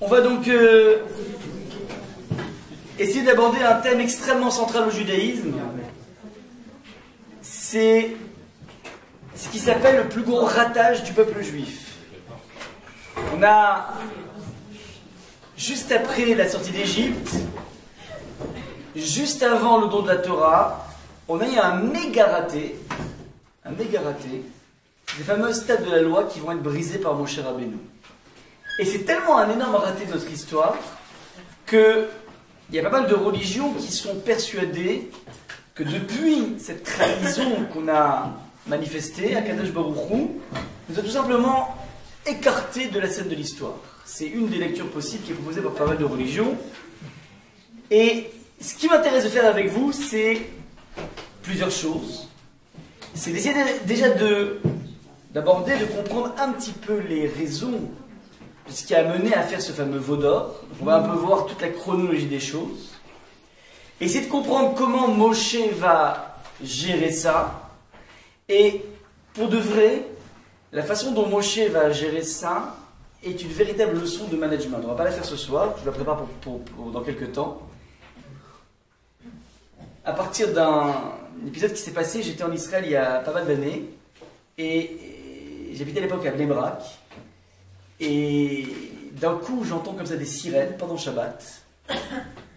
On va donc essayer d'aborder un thème extrêmement central au judaïsme. C'est ce qui s'appelle le plus gros ratage du peuple juif. On a, juste après la sortie d'Égypte, juste avant le don de la Torah, on a eu un méga raté, des fameuses tables de la loi qui vont être brisées par Moshe Rabbeinu. Et c'est tellement un énorme raté de notre histoire qu'il y a pas mal de religions qui sont persuadées que depuis cette trahison qu'on a manifestée, Akadosh Baruch Hu nous a tout simplement écartés de la scène de l'histoire. C'est une des lectures possibles qui est proposée par pas mal de religions. Et ce qui m'intéresse de faire avec vous, c'est plusieurs choses. C'est d'essayer déjà d'aborder, de comprendre un petit peu les raisons de ce qui a mené à faire ce fameux veau d'or. On va un peu voir toute la chronologie des choses. Essayer de comprendre comment Moshe va gérer ça. Et pour de vrai, la façon dont Moshe va gérer ça est une véritable leçon de management. On ne va pas la faire ce soir, je la prépare pour dans quelques temps. À partir d'un épisode qui s'est passé, j'étais en Israël il y a pas mal d'années. Et j'habitais à l'époque à Bnei Brak. Et d'un coup, j'entends comme ça des sirènes pendant Shabbat,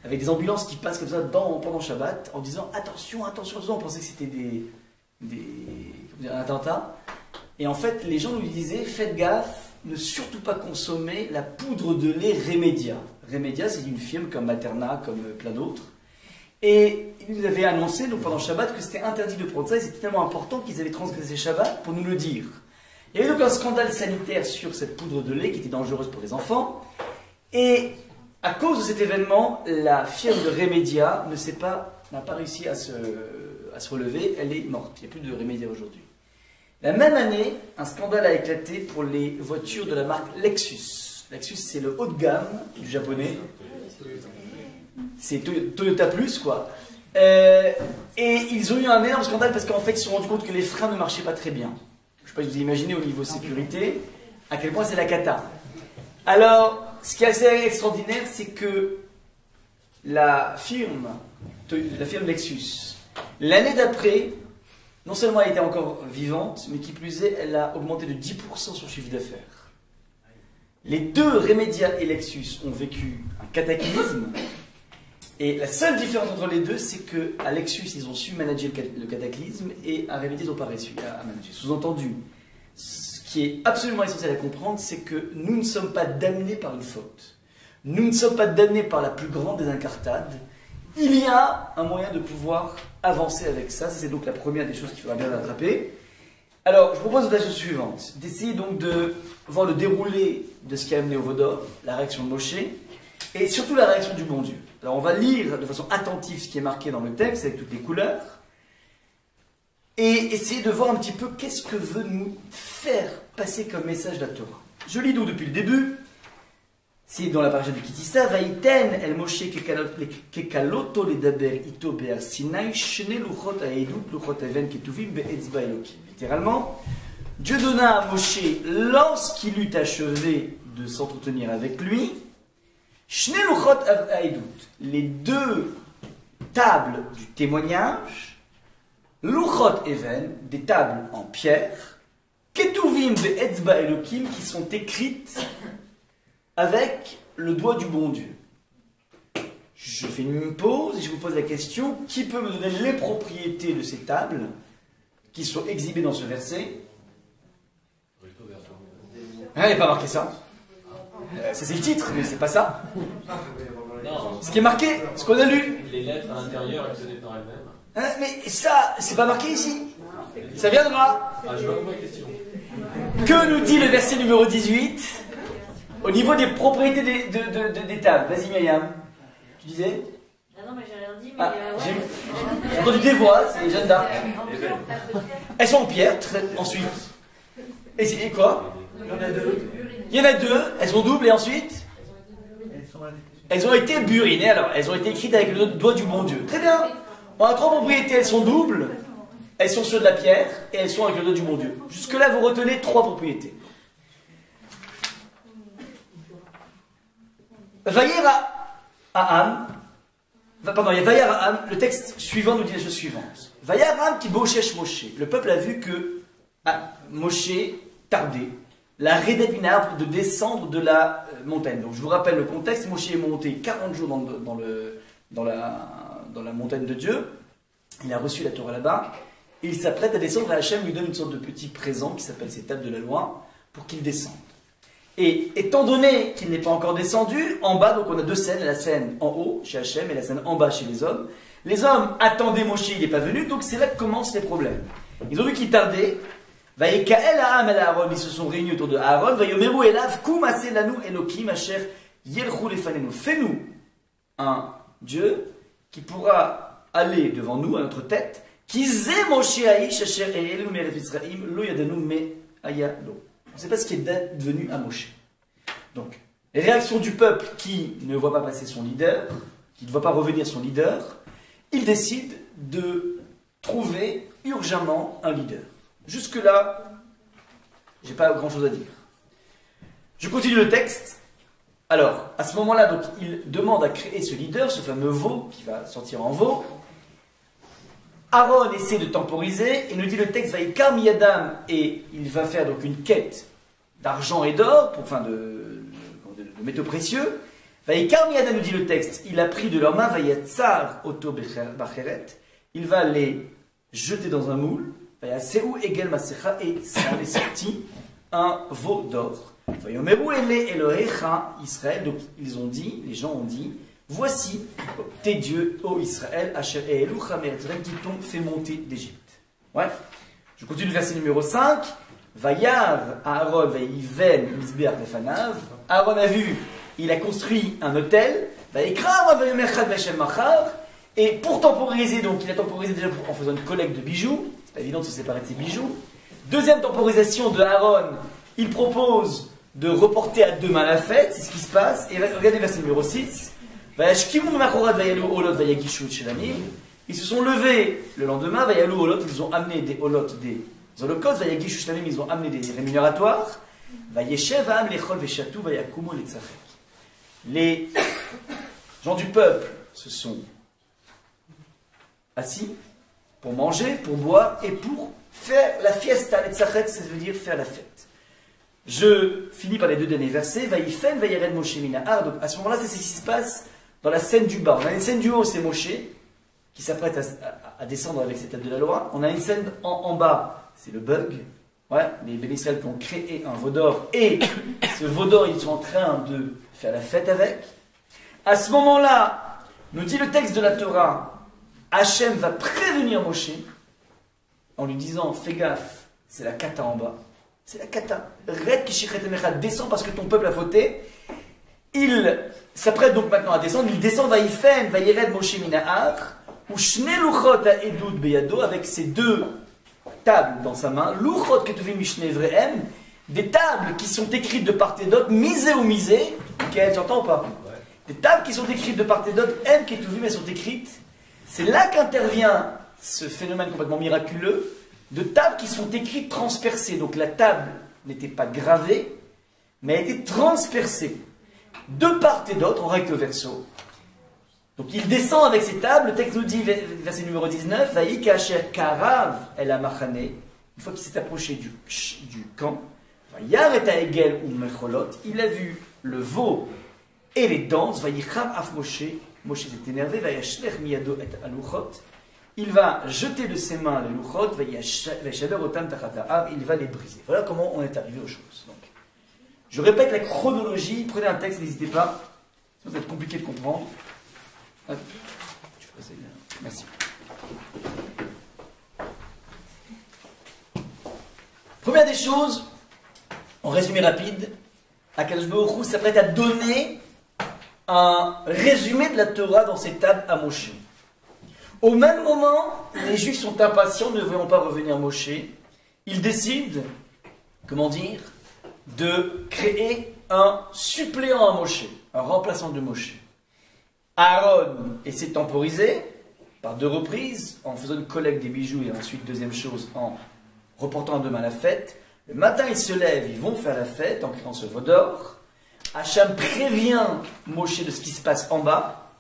avec des ambulances qui passent comme ça pendant Shabbat, en disant attention, attention, attention. On pensait que c'était un attentat. Et en fait, les gens nous disaient faites gaffe, ne surtout pas consommer la poudre de lait Remedia. Remedia, c'est une firme comme Materna, comme plein d'autres. Et ils nous avaient annoncé donc, pendant Shabbat que c'était interdit de prendre ça, et c'était tellement important qu'ils avaient transgressé Shabbat pour nous le dire. Il y avait donc un scandale sanitaire sur cette poudre de lait qui était dangereuse pour les enfants. Et à cause de cet événement, la firme de Remedia n'a pas réussi à se relever, elle est morte. Il n'y a plus de Remedia aujourd'hui. La même année, un scandale a éclaté pour les voitures de la marque Lexus. Lexus, c'est le haut de gamme du japonais. C'est Toyota Plus, quoi. Et ils ont eu un énorme scandale parce qu'en fait, ils se sont rendus compte que les freins ne marchaient pas très bien. Je ne sais pas si vous imaginez au niveau sécurité à quel point c'est la cata. Alors, ce qui est assez extraordinaire, c'est que la firme Lexus, l'année d'après, non seulement elle était encore vivante, mais qui plus est, elle a augmenté de 10% son chiffre d'affaires. Les deux, Remedia et Lexus, ont vécu un cataclysme. Et la seule différence entre les deux, c'est qu'à Lexus, ils ont su manager le cataclysme et à Remedia, ils n'ont pas réussi à manager. Sous-entendu, ce qui est absolument essentiel à comprendre, c'est que nous ne sommes pas damnés par une faute. Nous ne sommes pas damnés par la plus grande des incartades. Il y a un moyen de pouvoir avancer avec ça. C'est donc la première des choses qu'il faudra bien rattraper. Alors, je propose la chose suivante, d'essayer donc de voir le déroulé de ce qui a amené au veau d'or, la réaction de Moshe, et surtout la réaction du bon Dieu. Alors on va lire de façon attentive ce qui est marqué dans le texte avec toutes les couleurs et essayer de voir un petit peu qu'est-ce que veut nous faire passer comme message la Torah. Je lis donc depuis le début, c'est dans la paracha de Kitissa, Vaïten el Moshe kekaloto ledaber ito be'ar Sinai shne luchot ha'edut luchot haven ketuvim be'etzba elokim. Littéralement, Dieu donna à Moshe lorsqu'il eut achevé de s'entretenir avec lui Shne luchot ha'edut, les deux tables du témoignage, luchot even, des tables en pierre, ketuvim be'etzba elokim, qui sont écrites avec le doigt du bon Dieu. Je fais une pause et je vous pose la question, qui peut me donner les propriétés de ces tables qui sont exhibées dans ce verset? Il n'y a pas marqué ça. Ça c'est le titre, mais c'est pas ça. Non. Ce qui est marqué, ce qu'on a lu. Les lettres à l'intérieur, elles se donnent par elles-mêmes. Mais ça, c'est pas marqué ici. Ça viendra. Ah, je vois pas la question. Que nous dit le verset numéro 18 au niveau des propriétés des tables? Vas-y Myriam. Tu disais? Ah non, mais j'ai rien dit, mais j'ai entendu des voix, c'est Jeanne d'Arc. Elles sont en pierre, ensuite. Et quoi? Il y en a deux, elles sont doubles et ensuite elles ont été burinées, alors elles ont été écrites avec le doigt du bon Dieu. Très bien. On a trois propriétés, elles sont doubles, elles sont sur de la pierre et elles sont avec le doigt du bon Dieu. Jusque là vous retenez trois propriétés. le texte suivant nous dit la chose suivante. Vayaram qui boshesh Moshe. Le peuple a vu que Moshe tardait. La Redet min arbre de descendre de la montagne. Donc je vous rappelle le contexte. Moshe est monté 40 jours dans la montagne de Dieu. Il a reçu la Torah là-bas. Et il s'apprête à descendre et Hachem lui donne une sorte de petit présent qui s'appelle ses tables de la loi pour qu'il descende. Et étant donné qu'il n'est pas encore descendu, en bas, donc on a deux scènes, la scène en haut chez Hachem et la scène en bas chez les hommes. Les hommes attendaient Moshe, il n'est pas venu, donc c'est là que commencent les problèmes. Ils ont vu qu'il tardait. Vaïkael Aham el Aaron, ils se sont réunis autour de Aaron. Vayomeru elav kum aselanu Elokim asher yelchu lefanenu. Fais-nous un Dieu qui pourra aller devant nous, à notre tête. Qui zé Moshe aish asher eelu me'eretz Mitzrayim lo yadanu me'aya lo. On ne sait pas ce qui est devenu à Moshe. Donc, les réactions du peuple qui ne voit pas passer son leader, qui ne voit pas revenir son leader, il décide de trouver urgemment un leader. Jusque-là, je n'ai pas grand-chose à dire. Je continue le texte. Alors, à ce moment-là, donc, il demande à créer ce leader, ce fameux veau, qui va sortir en veau. Aaron essaie de temporiser, et nous dit le texte, Vaïkar miyadam, et il va faire donc une quête d'argent et d'or, de métaux précieux. Vaïkar miyadam, nous dit le texte, il a pris de leurs mains, Vayatsar oto bacheret, il va les jeter dans un moule, Vayaseou egel masecha, et ça est sorti un veau d'or. Vayomeru ele Elohecha Israël, donc ils ont dit, les gens ont dit, voici tes dieux, ô Israël, Asher Elucha Meretzrem, qui t'ont fait monter d'Égypte. Ouais. Je continue le verset numéro 5. Vayar Aaron Vayiven Mizbeach Lefanav. Aaron a vu, il a construit un hôtel. Vayikra Vayomerchad Vashem Machar. Et pour temporiser, donc il a temporisé déjà en faisant une collecte de bijoux. C'est pas évident de se séparer de ses bijoux. Deuxième temporisation de Aaron, il propose de reporter à demain la fête. C'est ce qui se passe. Et regardez le verset numéro 6. Ils se sont levés le lendemain, ils ont amené des holotes, des holocaustes, ils ont amené des rémunératoires. Les gens du peuple se sont assis pour manger, pour boire et pour faire la fiesta. Ça veut dire faire la fête. Je finis par les deux derniers versets. Donc à ce moment-là, c'est ce qui se passe dans la scène du bas. On a une scène du haut, c'est Moshe, qui s'apprête à descendre avec ses tables de la loi. On a une scène en bas, c'est le bug. Ouais, les Béné Israël qui ont créé un veau d'or, et ce veau d'or, ils sont en train de faire la fête avec. À ce moment-là, nous dit le texte de la Torah, Hachem va prévenir Moshe, en lui disant, fais gaffe, c'est la kata en bas. C'est la kata. Red kishichet emecha, descends parce que ton peuple a fauté. Il s'apprête donc maintenant à descendre. Il descend, va yifen, va yired Moshe minahar, ou shne luchot a edud beyado, avec ses deux tables dans sa main. Luchot ketuvim mishne vrehem, des tables qui sont écrites de part et d'autre, misé ou misé. Tu entends ou pas? Des tables qui sont écrites de part et d'autre, M ketuvim, elles sont écrites. C'est là qu'intervient ce phénomène complètement miraculeux de tables qui sont écrites transpercées. Donc la table n'était pas gravée, mais elle était transpercée de part et d'autre en recto verso. Donc il descend avec ces tables. Le texte nous dit, verset numéro 19, Vaïkacher Karav el Amachane, une fois qu'il s'est approché du camp, Yareta Egel ou Mecholot, il a vu le veau et les danses, Vaïcham Af Moshe, Moshe s'est énervé, Vaïachlech Miyado et Aluchot, il va jeter de ses mains les Luchot, Vaïchaber Otam Tachata, il va les briser. Voilà comment on est arrivé aux choses. Donc, je répète la chronologie, prenez un texte, n'hésitez pas, sinon ça va être compliqué de comprendre. Hop. Merci. Première des choses, en résumé rapide, Akadosh Baruch Hu s'apprête à donner un résumé de la Torah dans ses tables à Moshe. Au même moment, les Juifs sont impatients, ne voyant pas revenir Moshe. Ils décident, comment dire, de créer un suppléant à Moshe, un remplaçant de Moshe. Aaron essaie de temporiser par 2 reprises, en faisant une collecte des bijoux, et ensuite, deuxième chose, en reportant à demain la fête. Le matin, ils se lèvent, ils vont faire la fête en créant ce veau d'or. Hacham prévient Moshe de ce qui se passe en bas.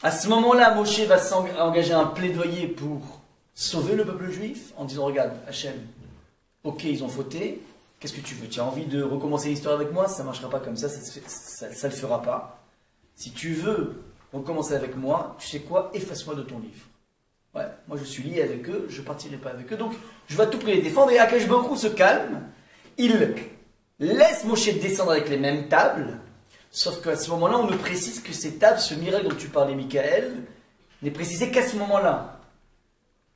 À ce moment-là, Moshe va engager un plaidoyer pour sauver le peuple juif en disant, regarde, Hachem, ok, ils ont fauté, qu'est-ce que tu veux? Tu as envie de recommencer l'histoire avec moi? Ça ne marchera pas comme ça, ça le fera pas. Si tu veux recommencer avec moi, tu sais quoi? Efface-moi de ton livre. Ouais, moi je suis lié avec eux, je partirai pas avec eux, donc je vais à tout prix les défendre. Et Akash Baruch Hu se calme, il laisse Moshe descendre avec les mêmes tables, sauf qu'à ce moment-là, on ne précise que ces tables, ce miracle dont tu parlais, Michael, n'est précisé qu'à ce moment-là.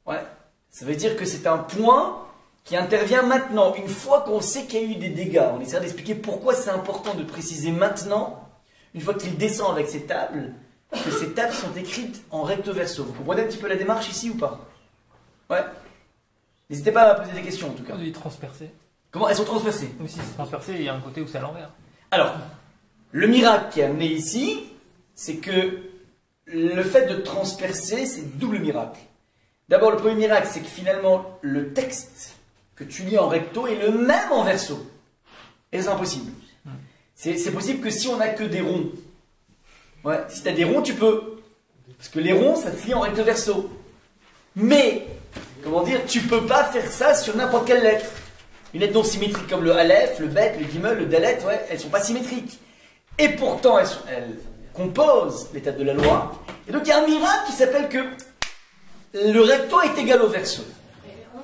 Ouais, ça veut dire que c'est un point qui intervient maintenant, une fois qu'on sait qu'il y a eu des dégâts. On essaiera d'expliquer pourquoi c'est important de préciser maintenant, une fois qu'il descend avec ces tables, que ces tables sont écrites en recto verso. Vous comprenez un petit peu la démarche ici ou pas? Ouais. N'hésitez pas à poser des questions en tout cas. On dit transpercées. Comment elles sont transpercées? Oui, si c'est transpercé, il y a un côté où c'est à l'envers. Alors, le miracle qui est amené ici, c'est que le fait de transpercer, c'est double miracle. D'abord, le premier miracle, c'est que finalement, le texte que tu lis en recto est le même en verso. Et c'est impossible. C'est possible que si on n'a que des ronds. Ouais, si tu as des ronds, tu peux. Parce que les ronds, ça se lit en recto verso. Mais, comment dire, tu peux pas faire ça sur n'importe quelle lettre. Une lettre non symétrique comme le Aleph, le Bet, le Gimel, le Dalet, ouais, elles sont pas symétriques. Et pourtant, elles composent l'état de la loi. Et donc, il y a un miracle qui s'appelle que le recto est égal au verso. On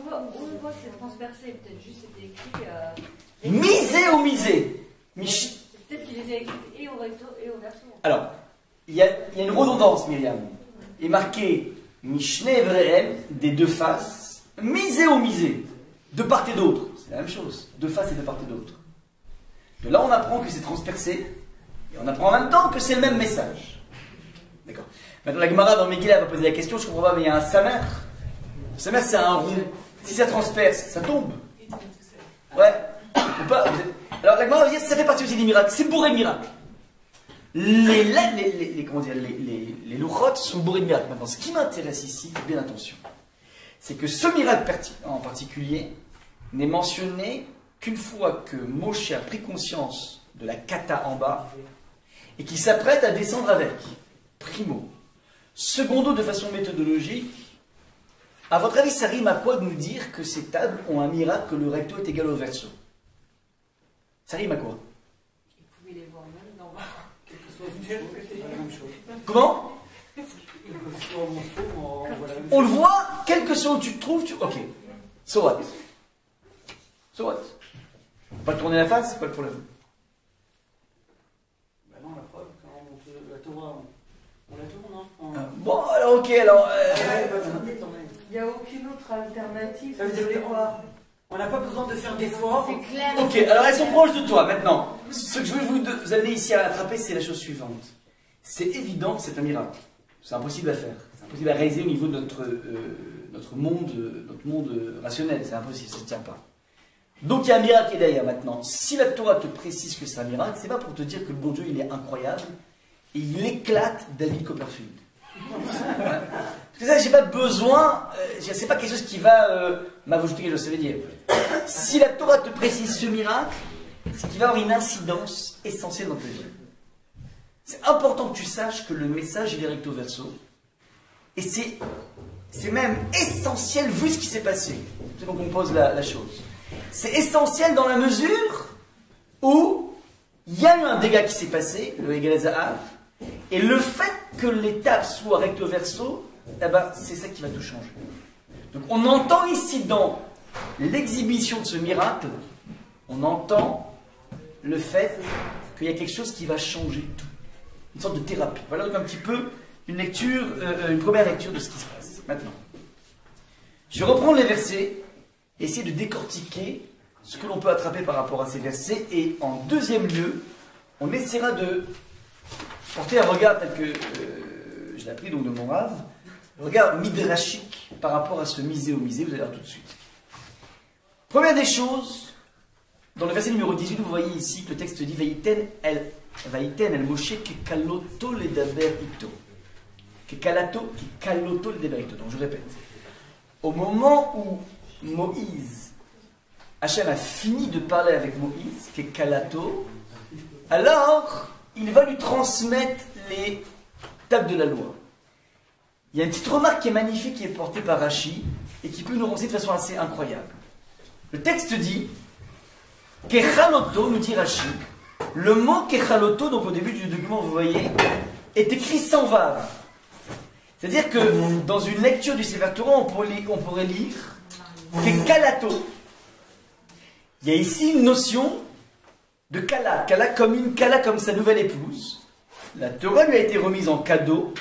voit que c'est transpercé, peut-être juste c'était écrit... Misé ou misé? Peut-être qu'il les a écrits et au recto et au verso. Alors, il y a une redondance, Myriam. Il est marqué Mishne Evrehem, des deux faces, misé ou misé, de part et d'autre. C'est la même chose, de face et de part et d'autre. De là, on apprend que c'est transpercé, et on apprend en même temps que c'est le même message. D'accord. Maintenant, la Gemara dans Megillah va poser la question, je comprends pas, mais il y a un samer. Le samer, c'est un rond. Si ça transperce, ça tombe. Ouais. Ou pas. Alors, la Gemara va dire, ça fait partie aussi des miracles. C'est bourré de miracles. Les louchotes sont bourrés de miracles. Maintenant, ce qui m'intéresse ici, faites bien attention, c'est que ce miracle en particulier n'est mentionné qu'une fois que Moshe a pris conscience de la kata en bas et qu'il s'apprête à descendre avec. Primo. Secondo, de façon méthodologique, à votre avis, ça rime à quoi de nous dire que ces tables ont un miracle, que le recto est égal au verso? Ça rime à quoi? Ils pouvaient les voir même dans Comment? On le voit, quel que soit où tu te trouves, ok. So what? So what? Pas tourner la face, c'est pas le problème. Bah non, la preuve, quand on monte la Torah, on la tourne, hein. Bon, alors ok, alors... Il n'y a aucune autre alternative Ça veut dire de les que- voir. On n'a pas besoin de faire d'efforts. C'est clair. Ok, alors elles sont proches de toi, maintenant. Ce que je veux vous amener ici à attraper, c'est la chose suivante. C'est évident que c'est un miracle. C'est impossible à faire. C'est impossible à réaliser au niveau de notre monde rationnel. C'est impossible, ça ne tient pas. Donc il y a un miracle qui est derrière maintenant. Si la Torah te précise que c'est un miracle, c'est pas pour te dire que le bon Dieu il est incroyable et il éclate David Copperfield. Parce que ça, j'ai pas besoin, c'est pas quelque chose qui va m'ajouter quelque chose, ça veut dire. Si la Torah te précise ce miracle, c'est qu'il va avoir une incidence essentielle dans ta vie. C'est important que tu saches que le message il est recto verso. Et c'est même essentiel vu ce qui s'est passé. C'est donc on pose la chose. C'est essentiel dans la mesure où il y a eu un dégât qui s'est passé, le Egel Zahav, et le fait que l'étape soit recto verso, eh ben, c'est ça qui va tout changer. Donc on entend ici dans l'exhibition de ce miracle, on entend le fait qu'il y a quelque chose qui va changer tout. Une sorte de thérapie. Voilà donc un petit peu une lecture, une première lecture de ce qui se passe. Maintenant, je vais reprendre les versets et essayer de décortiquer ce que l'on peut attraper par rapport à ces versets. Et en deuxième lieu, on essaiera de porter un regard tel que je l'ai appris donc de mon rave, un regard midrashique par rapport à ce misé au misé, vous allez voir tout de suite. Première des choses, dans le verset numéro 18, vous voyez ici que le texte dit Vaïten el Moshe kekaloto ledaber ito. Kekaloto ledaber ito. Donc je répète. Au moment où Moïse, Hachem a fini de parler avec Moïse, kekalato, Alors, il va lui transmettre les tables de la loi. Il y a une petite remarque qui est magnifique, qui est portée par Rashi, et qui peut nous renseigner de façon assez incroyable. Le texte dit, Kechaloto, nous dit Rashi, le mot Kechaloto, donc au début du document, vous voyez, est écrit sans vav. C'est-à-dire que dans une lecture du Sefer Torah, on pourrait lire Kekalato. Il y a ici une notion de Kala. Kala comme sa nouvelle épouse. La Torah lui a été remise en cadeau,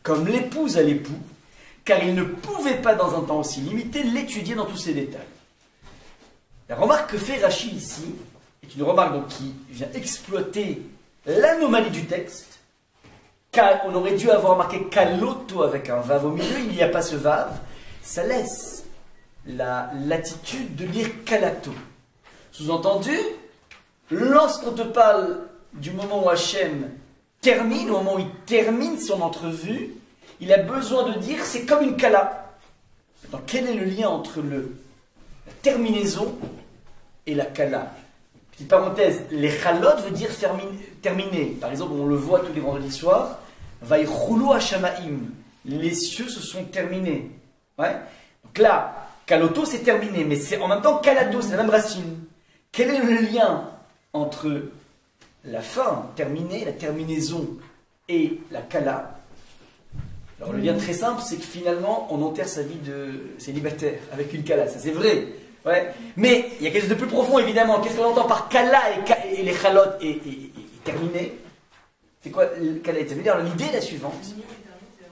comme l'épouse à l'époux, car il ne pouvait pas, dans un temps aussi limité, l'étudier dans tous ses détails. La remarque que fait Rashi ici est une remarque donc, qui vient exploiter l'anomalie du texte. On aurait dû avoir marqué Kaloto avec un vav au milieu, il n'y a pas ce vav. Ça laisse la latitude de lire Kalato. Sous-entendu, lorsqu'on te parle du moment où Hachem termine, au moment où il termine son entrevue, il a besoin de dire c'est comme une kala. Donc quel est le lien entre la terminaison et la kala? Petite parenthèse, les chalot veut dire terminer. Par exemple, on le voit tous les vendredis soirs, Vaïchoulou Hashamaim. Les cieux se sont terminés. Ouais. Donc là, kaloto c'est terminé, mais c'est en même temps kalato, c'est la même racine. Quel est le lien entre la fin terminée, la terminaison et la kala? Alors le lien très simple, c'est que finalement, on enterre sa vie de célibataire avec une kala, ça c'est vrai. Ouais. Mais il y a quelque chose de plus profond, évidemment. Qu'est-ce qu'on entend par kala et les chalot et terminé? C'est quoi kala et terminé? Alors l'idée est la suivante.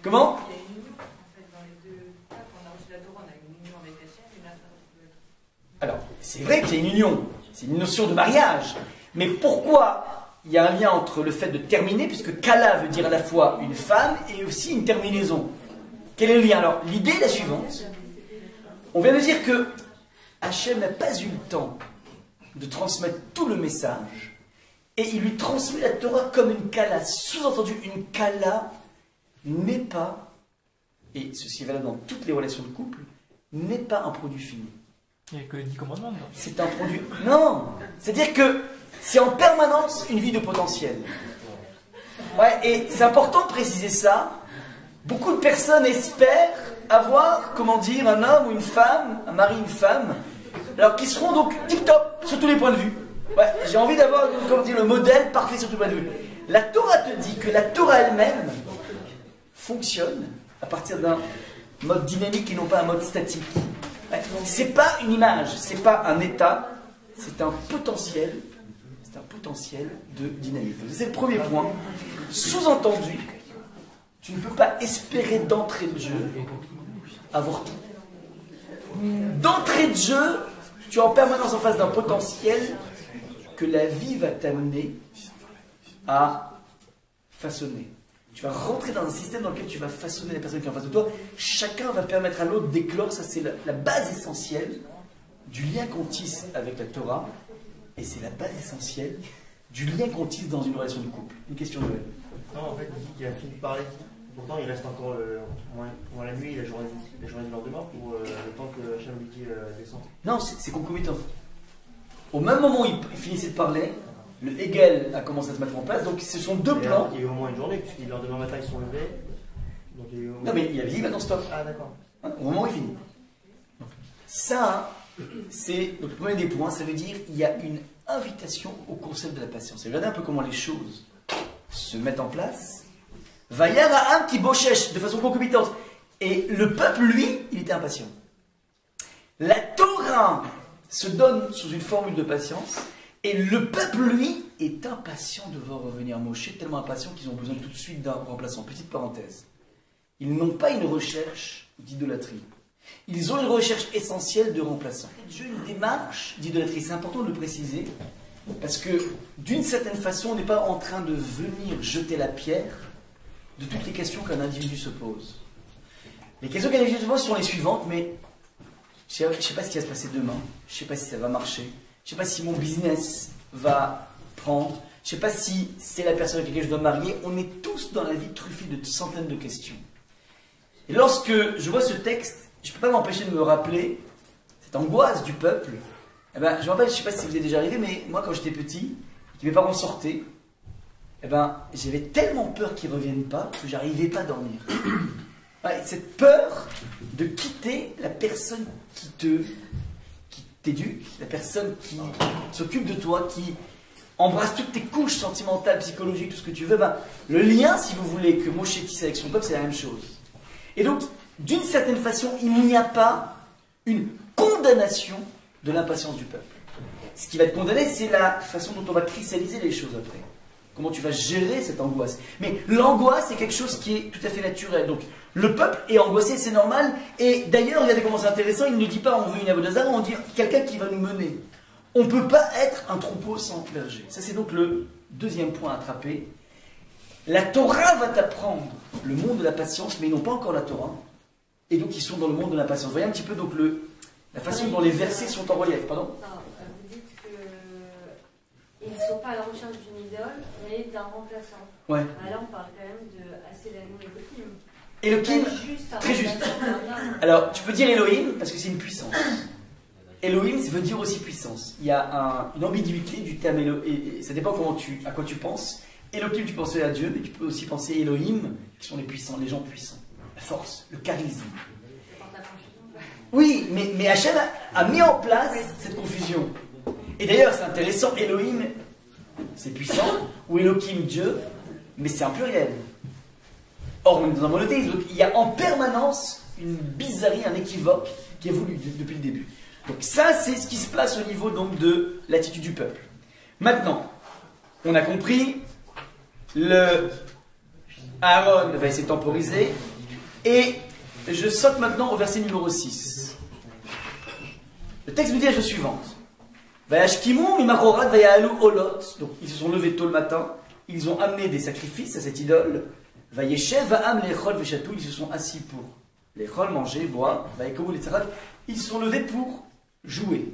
Comment? Il y a une union, en fait, dans les deux cas. Quand on a reçu la Torah, on a une union avec Hachem, et là, ça peut être... Alors, c'est vrai qu'il y a une union, c'est une notion de mariage. Mais pourquoi il y a un lien entre le fait de terminer, puisque kala veut dire à la fois une femme et aussi une terminaison? Quel est le lien? Alors, l'idée est la suivante. On vient de dire que Hachem n'a pas eu le temps de transmettre tout le message, et il lui transmet la Torah comme une kala. Sous-entendu, une kala n'est pas, et ceci est valable dans toutes les relations de couple, n'est pas un produit fini. Il n'y a que les 10 commandements. Non, c'est un produit... Non. C'est-à-dire que c'est en permanence une vie de potentiel. Ouais, et c'est important de préciser ça. Beaucoup de personnes espèrent avoir, comment dire, un homme ou une femme, un mari, une femme, alors qui seront donc tip-top sur tous les points de vue. Ouais, j'ai envie d'avoir, comment dire, le modèle parfait sur tous les points de vue. La Torah te dit que la Torah elle-même fonctionne à partir d'un mode dynamique et non pas un mode statique. Ouais, c'est pas une image, c'est pas un état, c'est un potentiel de dynamique. C'est le premier point. Sous-entendu, tu ne peux pas espérer d'entrée de jeu avoir tout. D'entrée de jeu, tu es en permanence en face d'un potentiel que la vie va t'amener à façonner. Tu vas rentrer dans un système dans lequel tu vas façonner les personnes qui sont en face de toi. Chacun va permettre à l'autre d'éclore. Ça, c'est la base essentielle du lien qu'on tisse avec la Torah. Et c'est la base essentielle du lien qu'on tisse dans une relation de couple. Une question de... Non, en fait, il dit qu'il a fini de parler. Pourtant, il reste encore la nuit, la journée du lendemain, pour le temps que Hachem lui dit descend. Non, c'est concomitant. Au même moment où il finissait de parler, le Hegel a commencé à se mettre en place. Donc, ce sont deux plans. Il y a eu au moins une journée, puisqu'il le lendemain matin, ils sont levés. Donc, il y a eu au moins... Non, mais il avait dit maintenant stop. Ah, d'accord. Au moment où il finit. Donc, ça, c'est le premier des points. Ça veut dire qu'il y a une invitation au concept de la patience. Et regardez un peu comment les choses se mettent en place. Vayara qui bochèche de façon concomitante. Et le peuple, lui, il était impatient. La Torah se donne sous une formule de patience. Et le peuple, lui, est impatient de voir revenir Moshe, tellement impatient qu'ils ont besoin tout de suite d'un remplaçant. Petite parenthèse. Ils n'ont pas une recherche d'idolâtrie. Ils ont une recherche essentielle de remplaçants. Une démarche d'idolâtrie, c'est important de le préciser, parce que d'une certaine façon, on n'est pas en train de venir jeter la pierre de toutes les questions qu'un individu se pose. Les questions qu'un individu se pose sont les suivantes, mais je ne sais pas ce qui va se passer demain, je ne sais pas si ça va marcher, je ne sais pas si mon business va prendre, je ne sais pas si c'est la personne avec laquelle je dois me marier. On est tous dans la vie truffée de centaines de questions. Et lorsque je vois ce texte, je ne peux pas m'empêcher de me rappeler cette angoisse du peuple. Eh ben, je me rappelle, je ne sais pas si ça vous est déjà arrivé, mais moi quand j'étais petit, mes parents sortaient, eh ben, j'avais tellement peur qu'ils ne reviennent pas que j'arrivais pas à dormir. Ouais, cette peur de quitter la personne qui t'éduque, la personne qui s'occupe de toi, qui embrasse toutes tes couches sentimentales, psychologiques, tout ce que tu veux, ben, le lien, si vous voulez, que Moshe tisse avec son peuple, c'est la même chose. Et donc, d'une certaine façon, il n'y a pas une condamnation de l'impatience du peuple. Ce qui va être condamné, c'est la façon dont on va cristalliser les choses après. Comment tu vas gérer cette angoisse. Mais l'angoisse, c'est quelque chose qui est tout à fait naturel. Donc, le peuple est angoissé, c'est normal. Et d'ailleurs, regardez comment c'est intéressant, il ne dit pas on veut une avodazara, on dit quelqu'un qui va nous mener. On ne peut pas être un troupeau sans berger. Ça, c'est donc le deuxième point à attraper. La Torah va t'apprendre le monde de la patience, mais ils n'ont pas encore la Torah. Et donc, ils sont dans le monde de la patience. Vous voyez un petit peu donc la façon dont les versets sont en relief. Pardon ? Vous dites qu'ils ne sont pas à la recherche d'une idole, mais d'un remplaçant. Ouais. Là, on parle quand même de Asselanu et Elohim, Elohim, très juste. Alors, tu peux dire Elohim parce que c'est une puissance. Elohim, ça veut dire aussi puissance. Il y a une ambiguïté du terme Elohim, et ça dépend à quoi tu penses. Elohim, tu pensais à Dieu, mais tu peux aussi penser Elohim, qui sont les puissants, les gens puissants. La force, le charisme. Oui, mais Hachem a mis en place cette confusion. Et d'ailleurs, c'est intéressant, Elohim, c'est puissant, ou Elohim, Dieu, mais c'est un pluriel. Or, on est dans un monothéisme, donc il y a en permanence une bizarrerie, un équivoque qui évolue depuis le début. Donc ça, c'est ce qui se passe au niveau donc, de l'attitude du peuple. Maintenant, on a compris, Aaron va essayer de temporiser, et je saute maintenant au verset numéro 6. Le texte nous dit la chose suivante. Vayashkimu mimachorat vayaalu olot. Donc ils se sont levés tôt le matin, ils ont amené des sacrifices à cette idole. Vayeshev va'am lechol veshatou. Ils se sont assis pour lechol, manger, boire. Vayekomu letzarat. Ils se sont levés pour jouer.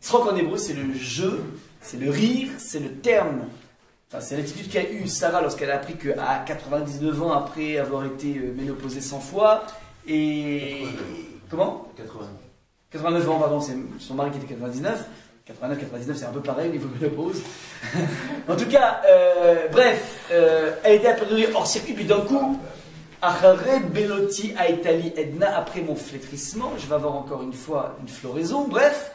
Tzrok en hébreu, c'est le jeu, c'est le rire, c'est le terme. Enfin, c'est l'attitude qu'a eue Sarah lorsqu'elle a appris qu'à 99 ans après avoir été ménopausée 100 fois, et... Comment 89 ans, pardon, c'est son mari qui était 99. 89, c'est un peu pareil au niveau ménopause. En tout cas, bref, elle était appelée hors circuit, puis d'un coup, Achare Beloti Aitali Edna, après mon flétrissement, je vais avoir encore une fois une floraison, bref,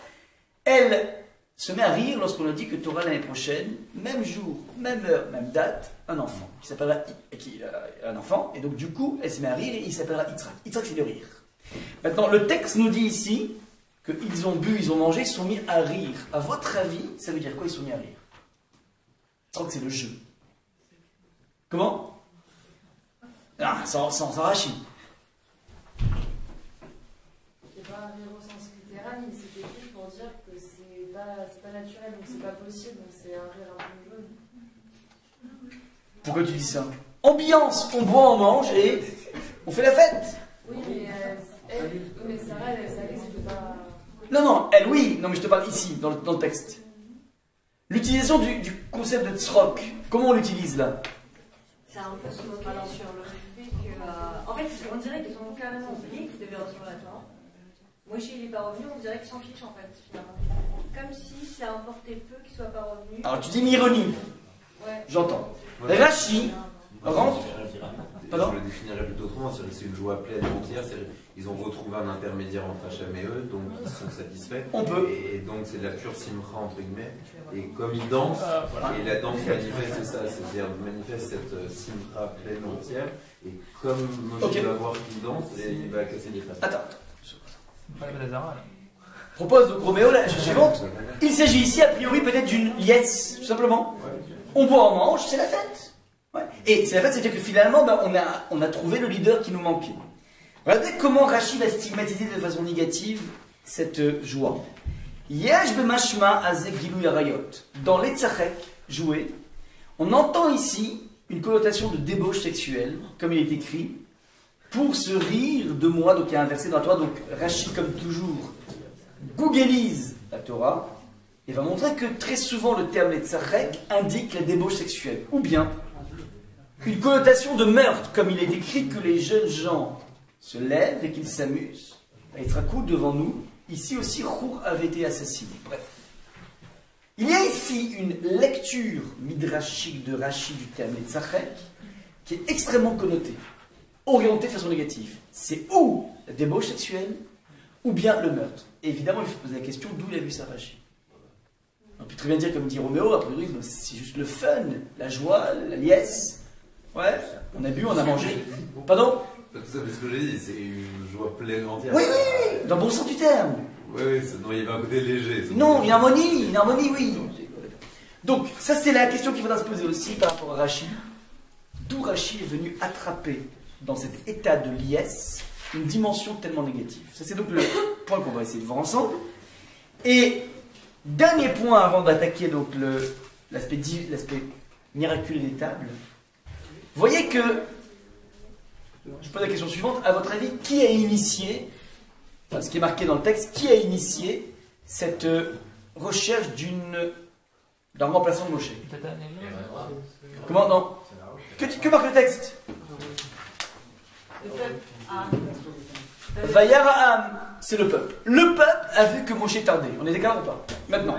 elle se met à rire lorsqu'on a dit que Torah l'année prochaine, même jour, même heure, même date, un enfant, qui s'appellera un enfant, et donc du coup, elle se met à rire et il s'appellera Yitzhak. Yitzhak, c'est le rire. Maintenant, le texte nous dit ici qu'ils ont bu, ils ont mangé, ils se sont mis à rire. À votre avis, ça veut dire quoi, ils se sont mis à rire? Je crois que c'est le jeu. Comment? Ah, sans rachis. C'est pas un rire au sens littéral, mais c'était plus pour dire que c'est pas naturel, donc c'est pas possible, donc c'est un rire un peu jaune. Pourquoi tu dis ça? Ambiance, on boit, on mange et on fait la fête. Oui, mais Sarah, elle c'est pas... Non, elle oui, non mais je te parle ici, dans le texte. L'utilisation du concept de tzrok, comment on l'utilise là? C'est un peu se moquer sur le fait que... En fait, on dirait qu'ils ont carrément oublié qu'ils devaient recevoir la Torah. Moshe, il n'est pas revenu, on dirait qu'ils s'en fichent en fait, finalement. Comme si ça importait peu qu'il soit pas revenu. Alors tu dis une ironie. Ouais. J'entends. Rachi rentre. Pardon? Je le définirais plutôt autrement, c'est une joie pleine entière, ils ont retrouvé un intermédiaire entre Hachem et eux, donc ils sont satisfaits. On peut. Et donc c'est de la pure simcha entre guillemets. Et comme ils dansent, et la danse manifeste ça, c'est-à-dire manifeste cette simcha pleine entière, et comme Moshe va voir qu'il danse, il va casser les faces. Attends. Pas la Zara, là. Propose donc Roméo la chose suivante. Il s'agit ici a priori peut-être d'une liesse, tout simplement. On boit, on mange, c'est la fête. Ouais. Et c'est la fête, c'est-à-dire que finalement, on a trouvé le leader qui nous manquait. Regardez comment Rashi va stigmatiser de façon négative cette joie. Yesh b'mashma azeh gilou yarayot. Dans les tzachek, jouer, on entend ici une connotation de débauche sexuelle, comme il est écrit, pour se rire de moi. Donc il y a un verset dans la Torah, donc Rashi, comme toujours, googlise la Torah, et va montrer que très souvent le terme les tzachek indique la débauche sexuelle. Ou bien, une connotation de meurtre, comme il est écrit que les jeunes gens se lèvent et qu'ils s'amusent. Il sera coup devant nous. Ici aussi, Rour avait été assassiné. Bref. Il y a ici une lecture midrashique de Rashi du terme Netzachek qui est extrêmement connotée, orientée de façon négative. C'est ou la débauche sexuelle, ou bien le meurtre. Et évidemment, il faut se poser la question d'où il a vu ça Rashi. On peut très bien dire, comme dit Roméo, a priori, c'est juste le fun, la joie, la liesse. Ouais, on a bu, on a mangé. Pardon? Tout ça, c'est ce que j'ai dit, c'est une joie pleine entière. Oui, oui, dans le bon sens du terme. Oui, oui, non, il y avait un côté léger. Non, une harmonie, oui. Donc, ça c'est la question qu'il faudra se poser aussi par rapport à Rashi. D'où Rashi est venu attraper dans cet état de liesse une dimension tellement négative. Ça c'est donc le point qu'on va essayer de voir ensemble. Et dernier point avant d'attaquer donc l'aspect miraculeux des tables. Vous voyez que, je pose la question suivante, à votre avis, qui a initié, enfin ce qui est marqué dans le texte, qui a initié cette recherche d'un remplaçant de Moshe? Comment? Non. Que marque le texte? Vayara'am, c'est le peuple. Le peuple a vu que Moshe tardait. On est d'accord ou pas? Maintenant,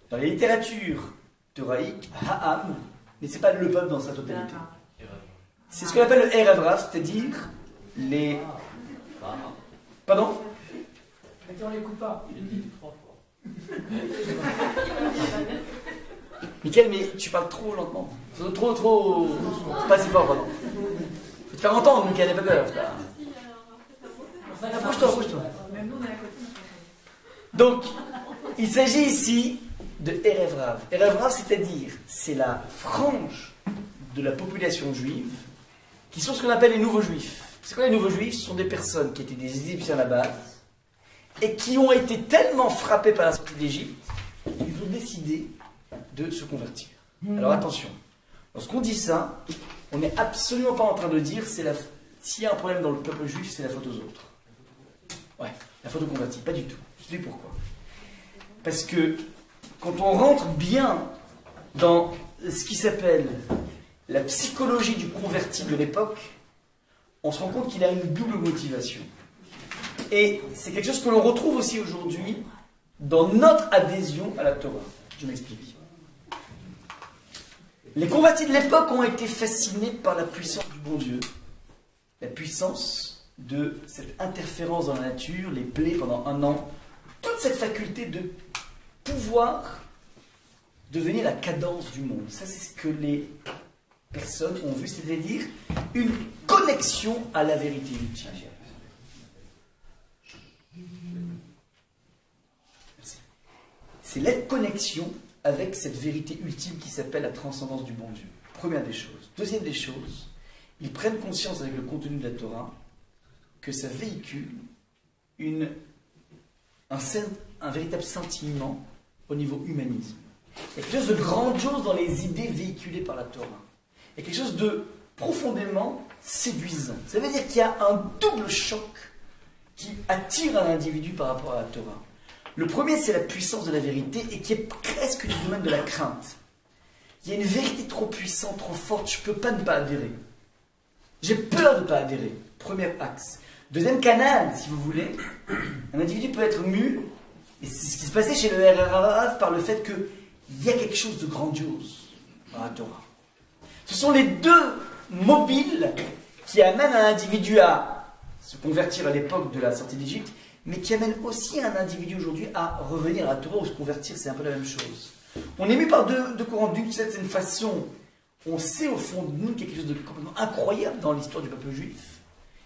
dans les littératures théraïques, Ha'am, mais c'est pas le peuple dans sa totalité. C'est ce qu'on appelle le Erev Rav, c'est-à-dire les... Pardon? Mais on les coupe pas. Il dit 3 fois. Michael, mais tu parles trop lentement. Trop... Pas si fort, pardon. Faut te faire entendre, Michael, n'aie pas peur. Approche-toi. Donc, il s'agit ici de Erev Rav. Erev Rav, c'est-à-dire, c'est la frange de la population juive qui sont ce qu'on appelle les nouveaux juifs. C'est quoi les nouveaux juifs? Ce sont des personnes qui étaient des Égyptiens à la base et qui ont été tellement frappés par la sortie d'Égypte qu'ils ont décidé de se convertir. Alors attention, lorsqu'on dit ça, on n'est absolument pas en train de dire s'il y a un problème dans le peuple juif, c'est la faute aux autres. Ouais, la faute aux convertis, pas du tout. Je te dis pourquoi. Parce que quand on rentre bien dans ce qui s'appelle la psychologie du converti de l'époque, on se rend compte qu'il a une double motivation. Et c'est quelque chose que l'on retrouve aussi aujourd'hui dans notre adhésion à la Torah. Je m'explique. Les convertis de l'époque ont été fascinés par la puissance du bon Dieu, la puissance de cette interférence dans la nature, les plaies pendant 1 an, toute cette faculté de pouvoir devenir la cadence du monde. Ça, c'est ce que les personnes ont vu, c'est-à-dire une connexion à la vérité ultime. C'est la connexion avec cette vérité ultime qui s'appelle la transcendance du bon Dieu. Première des choses. Deuxième des choses, ils prennent conscience avec le contenu de la Torah que ça véhicule un véritable sentiment au niveau humanisme. Il y a quelque chose de grandiose dans les idées véhiculées par la Torah. Il y a quelque chose de profondément séduisant. Ça veut dire qu'il y a un double choc qui attire un individu par rapport à la Torah. Le premier, c'est la puissance de la vérité et qui est presque du domaine de la crainte. Il y a une vérité trop puissante, trop forte, je ne peux pas ne pas adhérer. J'ai peur de ne pas adhérer. Premier axe. Deuxième canal, si vous voulez, un individu peut être mu, et c'est ce qui se passait chez le RRAF par le fait qu'il y a quelque chose de grandiose dans la Torah. Ce sont les deux mobiles qui amènent un individu à se convertir à l'époque de la sortie d'Égypte, mais qui amènent aussi un individu aujourd'hui à revenir à la Torah ou se convertir, c'est un peu la même chose. On est mu par deux courants d'une certaine façon. On sait au fond de nous qu'il y a quelque chose de complètement incroyable dans l'histoire du peuple juif.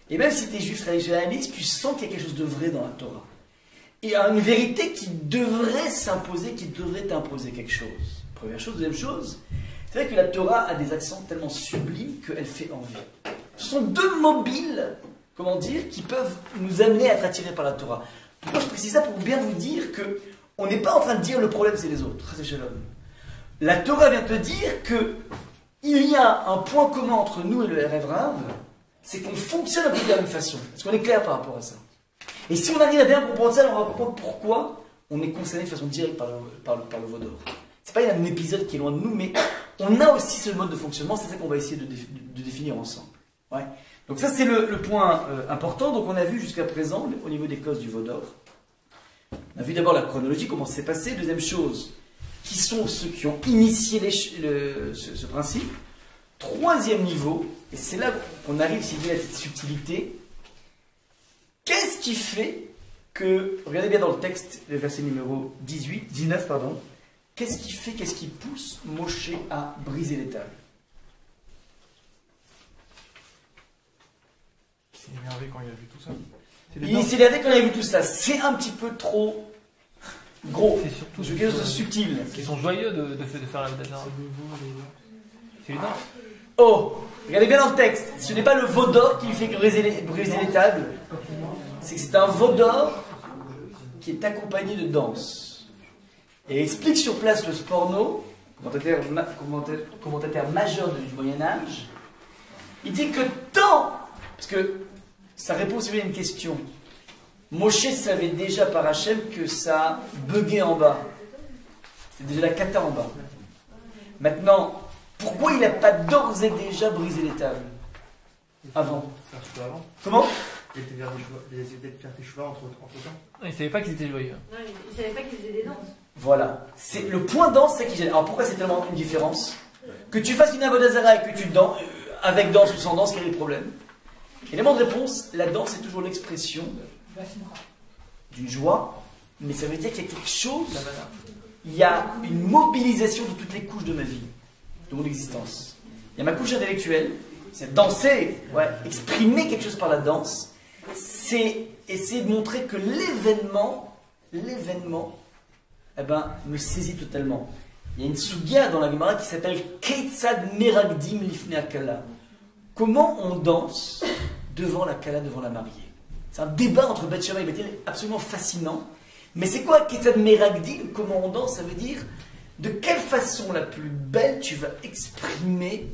Et même si tu es juif traditionnaliste, tu sens qu'il y a quelque chose de vrai dans la Torah. Et une vérité qui devrait s'imposer, qui devrait t'imposer quelque chose. Première chose. Deuxième chose, c'est vrai que la Torah a des accents tellement sublimes qu'elle fait envie. Ce sont deux mobiles, comment dire, qui peuvent nous amener à être attirés par la Torah. Pourquoi je précise ça? Pour bien vous dire que on n'est pas en train de dire le problème c'est les autres. C'est chez l'homme. La Torah vient te dire que il y a un point commun entre nous et le Erev Rav, c'est qu'on fonctionne de la même façon. Est-ce qu'on est clair par rapport à ça? Et si on arrive à bien comprendre ça, on va comprendre pourquoi on est concerné de façon directe par le veau d'or. C'est pas un épisode qui est loin de nous, mais on a aussi ce mode de fonctionnement, c'est ça qu'on va essayer de définir ensemble. Ouais. Donc ça c'est le point important. Donc on a vu jusqu'à présent, au niveau des causes du veau d'or, On a vu d'abord la chronologie, comment c'est passé. Deuxième chose, qui sont ceux qui ont initié ce principe. Troisième niveau, et c'est là qu'on arrive, si vous voulez, à cette subtilité. Qu'est-ce qui fait que, regardez bien dans le texte, le verset numéro 19, pardon, qu'est-ce qui pousse Moshe à briser les tables? Il s'est énervé quand il a vu tout ça. Il s'est énervé quand il a vu tout ça. C'est un petit peu trop gros. C'est surtout quelque chose de subtil. Ils sont joyeux de faire la Vodazara. C'est une danse. Oh, regardez bien dans le texte. Ce n'est pas le veau d'or qui lui fait briser les tables. C'est que c'est un veau d'or qui est accompagné de danse. Et explique sur place le Sporno, commentateur majeur du Moyen-Âge. Il dit que parce que ça répond aussi à une question. Moshe savait déjà par Hachem que ça buguait en bas. C'est déjà la cata en bas. Maintenant, pourquoi il n'a pas d'ores et déjà brisé les tables avant? Comment? Il essayait de faire tes choix entre temps. Il ne savait pas qu'ils étaient joyeux. Non, il ne savait pas qu'ils faisaient des danses. Voilà. C'est le point danse, c'est qui gêne. Alors pourquoi c'est tellement une différence? Que tu fasses une avodazara et que tu danses, avec danse ou sans danse, quel est le problème? Élément de réponse, la danse est toujours l'expression d'une joie, mais ça veut dire qu'il y a quelque chose, il y a une mobilisation de toutes les couches de ma vie, de mon existence. Il y a ma couche intellectuelle, c'est danser, exprimer quelque chose par la danse, c'est essayer de montrer que l'événement, me saisit totalement. Il y a une sugya dans la Gemara qui s'appelle Keitzad Meragdim Lifnei Akala. Comment on danse devant la Kala, devant la mariée? C'est un débat entre Beth Shammai et Beth Hillel absolument fascinant. Mais c'est quoi Keitzad Meragdim? Comment on danse? Ça veut dire de quelle façon la plus belle tu vas exprimer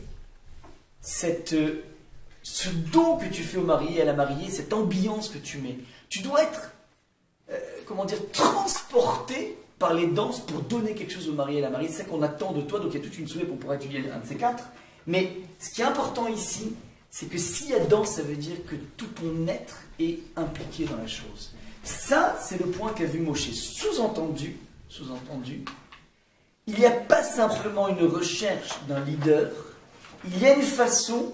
ce don que tu fais au marié et à la mariée, cette ambiance que tu mets. Tu dois être, transporté par les danses pour donner quelque chose au marié et à la mariée. C'est ça qu'on attend de toi, donc il y a toute une soirée pour pouvoir étudier un de ces quatre. Mais ce qui est important ici, c'est que s'il y a danse, ça veut dire que tout ton être est impliqué dans la chose. Ça, c'est le point qu'a vu Moshe. Sous-entendu, il n'y a pas simplement une recherche d'un leader, il y a une façon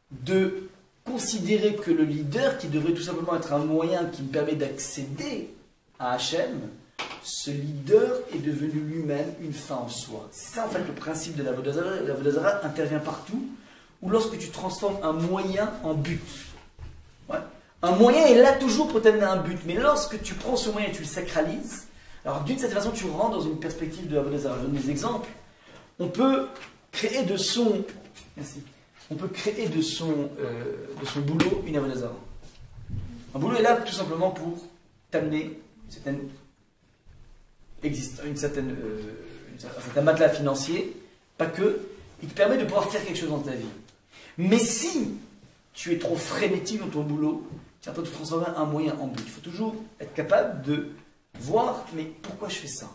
de considérer que le leader, qui devrait tout simplement être un moyen qui me permet d'accéder à Hachem, ce leader est devenu lui-même une fin en soi. C'est ça en fait le principe de la Vodazara. La Vodazara intervient partout, ou lorsque tu transformes un moyen en but. Un moyen est là toujours pour t'amener à un but, mais lorsque tu prends ce moyen et tu le sacralises, alors d'une certaine façon tu rentres dans une perspective de la Vodazara. Je donne des exemples. On peut créer de son boulot une Vodazara. Un boulot est là tout simplement pour t'amener un certain matelas financier, pas que, il te permet de pouvoir faire quelque chose dans ta vie. Mais si tu es trop frénétique dans ton boulot, tu vas pas te transformer un moyen en but. Il faut toujours être capable de voir, mais pourquoi je fais ça?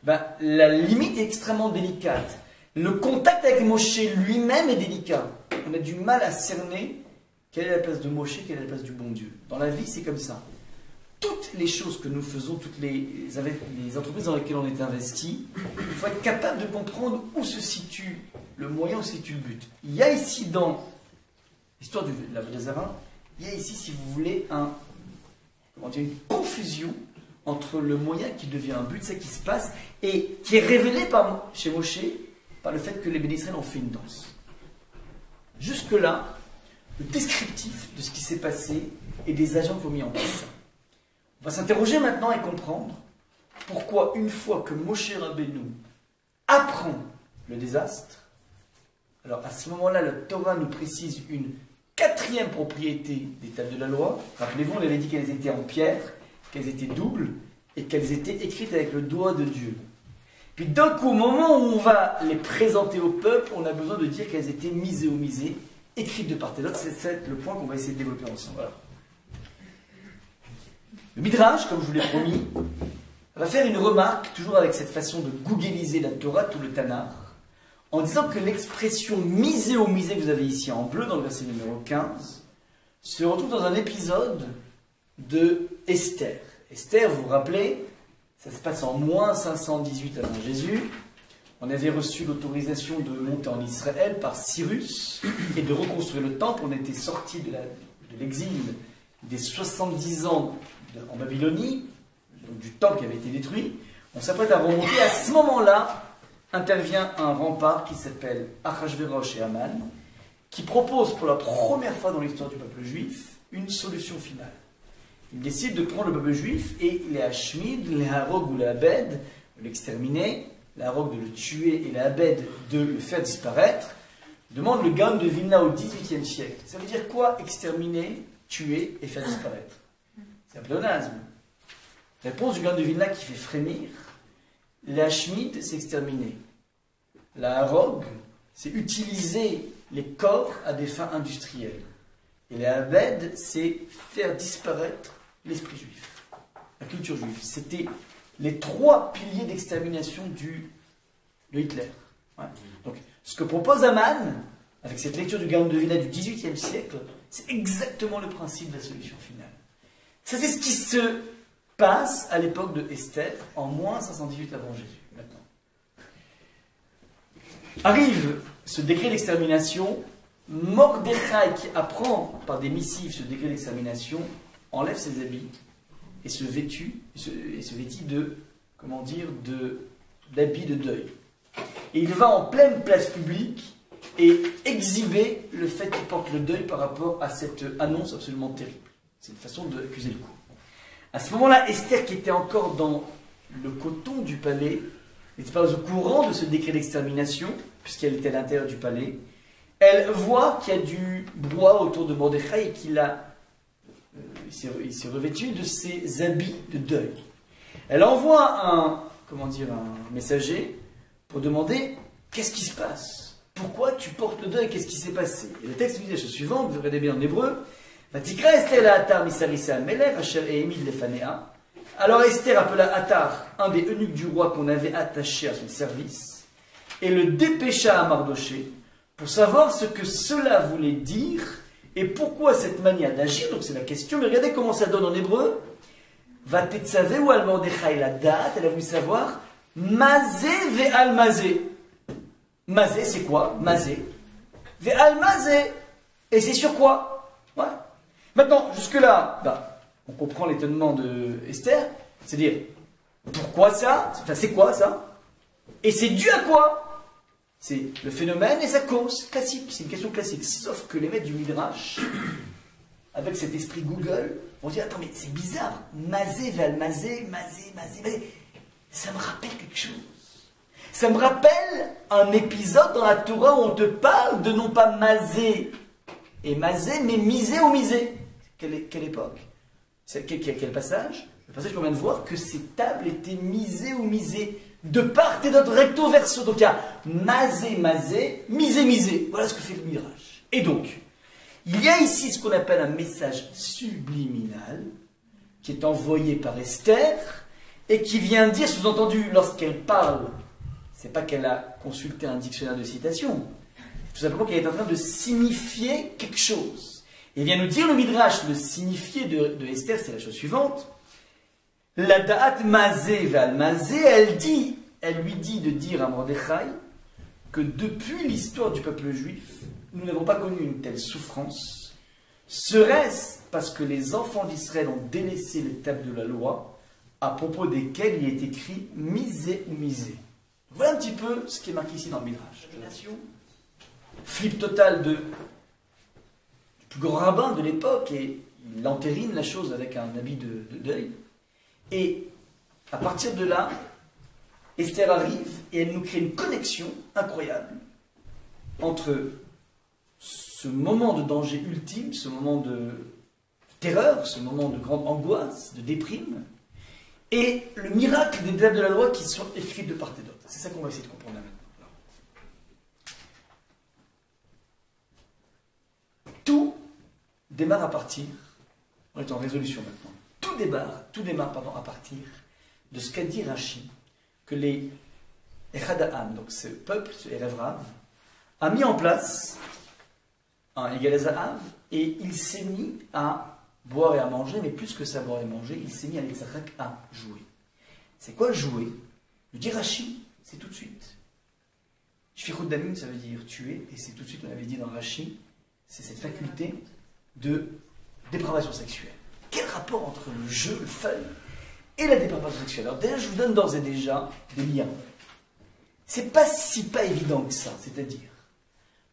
La limite est extrêmement délicate. Le contact avec Moshe lui-même est délicat. On a du mal à cerner quelle est la place de Moshe, quelle est la place du bon Dieu. Dans la vie, c'est comme ça. Toutes les choses que nous faisons, toutes les entreprises dans lesquelles on est investi, il faut être capable de comprendre où se situe le moyen, où se situe le but. Il y a ici dans l'histoire de la Vodazara, il y a ici, si vous voulez, une confusion entre le moyen qui devient un but, c'est qui se passe, et qui est révélé chez Moshe par le fait que les Béné Israël ont fait une danse. Jusque-là, le descriptif de ce qui s'est passé et des agents qui ont mis en place. On va s'interroger maintenant et comprendre pourquoi, une fois que Moshe Rabbeinu apprend le désastre, alors à ce moment-là, la Torah nous précise une quatrième propriété des tables de la loi. Rappelez-vous, on avait dit qu'elles étaient en pierre, qu'elles étaient doubles et qu'elles étaient écrites avec le doigt de Dieu. Puis d'un coup, au moment où on va les présenter au peuple, on a besoin de dire qu'elles étaient misées au misé, écrites de part et d'autre. C'est le point qu'on va essayer de développer ensemble. Voilà. Le Midrash, comme je vous l'ai promis, va faire une remarque, toujours avec cette façon de googliser la Torah, tout le Tanakh, en disant que l'expression misé au misé que vous avez ici en bleu, dans le verset numéro 15, se retrouve dans un épisode de Esther. Esther, vous vous rappelez, ça se passe en moins 518 avant Jésus. On avait reçu l'autorisation de monter en Israël par Cyrus et de reconstruire le temple. On était sorti de l'exil des 70 ans en Babylonie, donc du temple qui avait été détruit. On s'apprête à remonter. À ce moment-là, intervient un rempart qui s'appelle Achashverosh et Haman, qui propose pour la première fois dans l'histoire du peuple juif une solution finale. Il décide de prendre le peuple juif et les Hashmid, les Harog ou les Abed, de l'exterminer, les Harog de le tuer et les Abed de le faire disparaître, demande le Gaon de Vilna au XVIIIe siècle. Ça veut dire quoi, exterminer, tuer et faire disparaître? C'est un pléonasme. Réponse du Gaon de Vilna qui fait frémir. Les Hashmid, c'est exterminer. La Harog, c'est utiliser les corps à des fins industrielles. Et les Abed, c'est faire disparaître l'esprit juif, la culture juive. C'était les trois piliers d'extermination de Hitler. Ouais. Donc, ce que propose Haman, avec cette lecture du Gaon de Vilna du XVIIIe siècle, c'est exactement le principe de la solution finale. Ça, c'est ce qui se passe à l'époque de Esther, en moins 518 avant Jésus. Maintenant. Arrive ce décret d'extermination. Mordechai, qui apprend par des missives ce décret d'extermination, enlève ses habits et se vêtit de, comment dire, d'habits de deuil. Et il va en pleine place publique et exhiber le fait qu'il porte le deuil par rapport à cette annonce absolument terrible. C'est une façon d'accuser le coup. À ce moment-là, Esther, qui était encore dans le coton du palais, n'était pas au courant de ce décret d'extermination, puisqu'elle était à l'intérieur du palais. Elle voit qu'il y a du brouhaha autour de Mordechai et il s'est revêtu de ses habits de deuil. Elle envoie un messager pour demander qu'est-ce qui se passe? Pourquoi tu portes le deuil? Qu'est-ce qui s'est passé? Et le texte dit la chose suivante, vous regardez bien en hébreu. Vatikra Esther la Atar misarissa al-melech asher ehemid lefanea. Alors Esther appela Atar, un des eunuques du roi qu'on avait attaché à son service, et le dépêcha à Mardoché pour savoir ce que cela voulait dire et pourquoi cette manière d'agir. Donc c'est la question, mais regardez comment ça donne en hébreu. Vatetzave ou al Mordechai la date, elle a voulu savoir mazé ve'al mazé. Mazé, c'est quoi? Mazé. Ve'al mazé. Et c'est sur quoi? Ouais. Maintenant, jusque-là, on comprend l'étonnement de Esther, c'est-à-dire, pourquoi ça? Enfin, c'est quoi ça? Et c'est dû à quoi? C'est le phénomène et sa cause, classique, c'est une question classique. Sauf que les maîtres du Midrash, avec cet esprit Google, vont dire, attends, mais c'est bizarre, mazé, val, mazé, mazé, mazé, mazé, ça me rappelle quelque chose. Ça me rappelle un épisode dans la Torah où on te parle de non pas mazé et mazé, mais misé ou misé. Quelle époque? Quel passage? Le passage qu'on vient de voir, que ces tables étaient misées ou misées de part et d'autre, recto verso. Donc il y a mazé, mazé, misé, misé. Voilà ce que fait le Midrash. Et donc, il y a ici ce qu'on appelle un message subliminal qui est envoyé par Esther et qui vient dire, sous-entendu, lorsqu'elle parle, c'est pas qu'elle a consulté un dictionnaire de citation, tout simplement qu'elle est en train de signifier quelque chose. Et vient nous dire le Midrash, le signifié de Esther, c'est la chose suivante. La da'at mazé val mazé, elle lui dit de dire à Mordechai que depuis l'histoire du peuple juif, nous n'avons pas connu une telle souffrance. Serait-ce parce que les enfants d'Israël ont délaissé les tables de la loi, à propos desquelles il est écrit misé ou misé. Voilà un petit peu ce qui est marqué ici dans le Midrash. Flip total du plus grand rabbin de l'époque, et il entérine la chose avec un habit de deuil. Et à partir de là, Esther arrive et elle nous crée une connexion incroyable entre ce moment de danger ultime, ce moment de terreur, ce moment de grande angoisse, de déprime, et le miracle des tables de la loi qui sont écrites de part et d'autre. C'est ça qu'on va essayer de comprendre maintenant. Tout démarre à partir, on est en résolution maintenant, tout démarre à partir de ce qu'a dit Rashi, que les Echadaam, donc ce peuple, ce Erev Rav, a mis en place un Egal Zahav, et il s'est mis à boire et à manger, mais plus que ça, boire et manger, il s'est mis à jouer. C'est quoi jouer? Le dirachi, c'est tout de suite. Shfichut damim, ça veut dire tuer, et c'est tout de suite, on avait dit dans Rashi, c'est cette faculté de dépravation sexuelle. Quel rapport entre le jeu, le fun, et la dépravation sexuelle? Alors déjà, je vous donne d'ores et déjà des liens. C'est pas évident que ça, c'est-à-dire,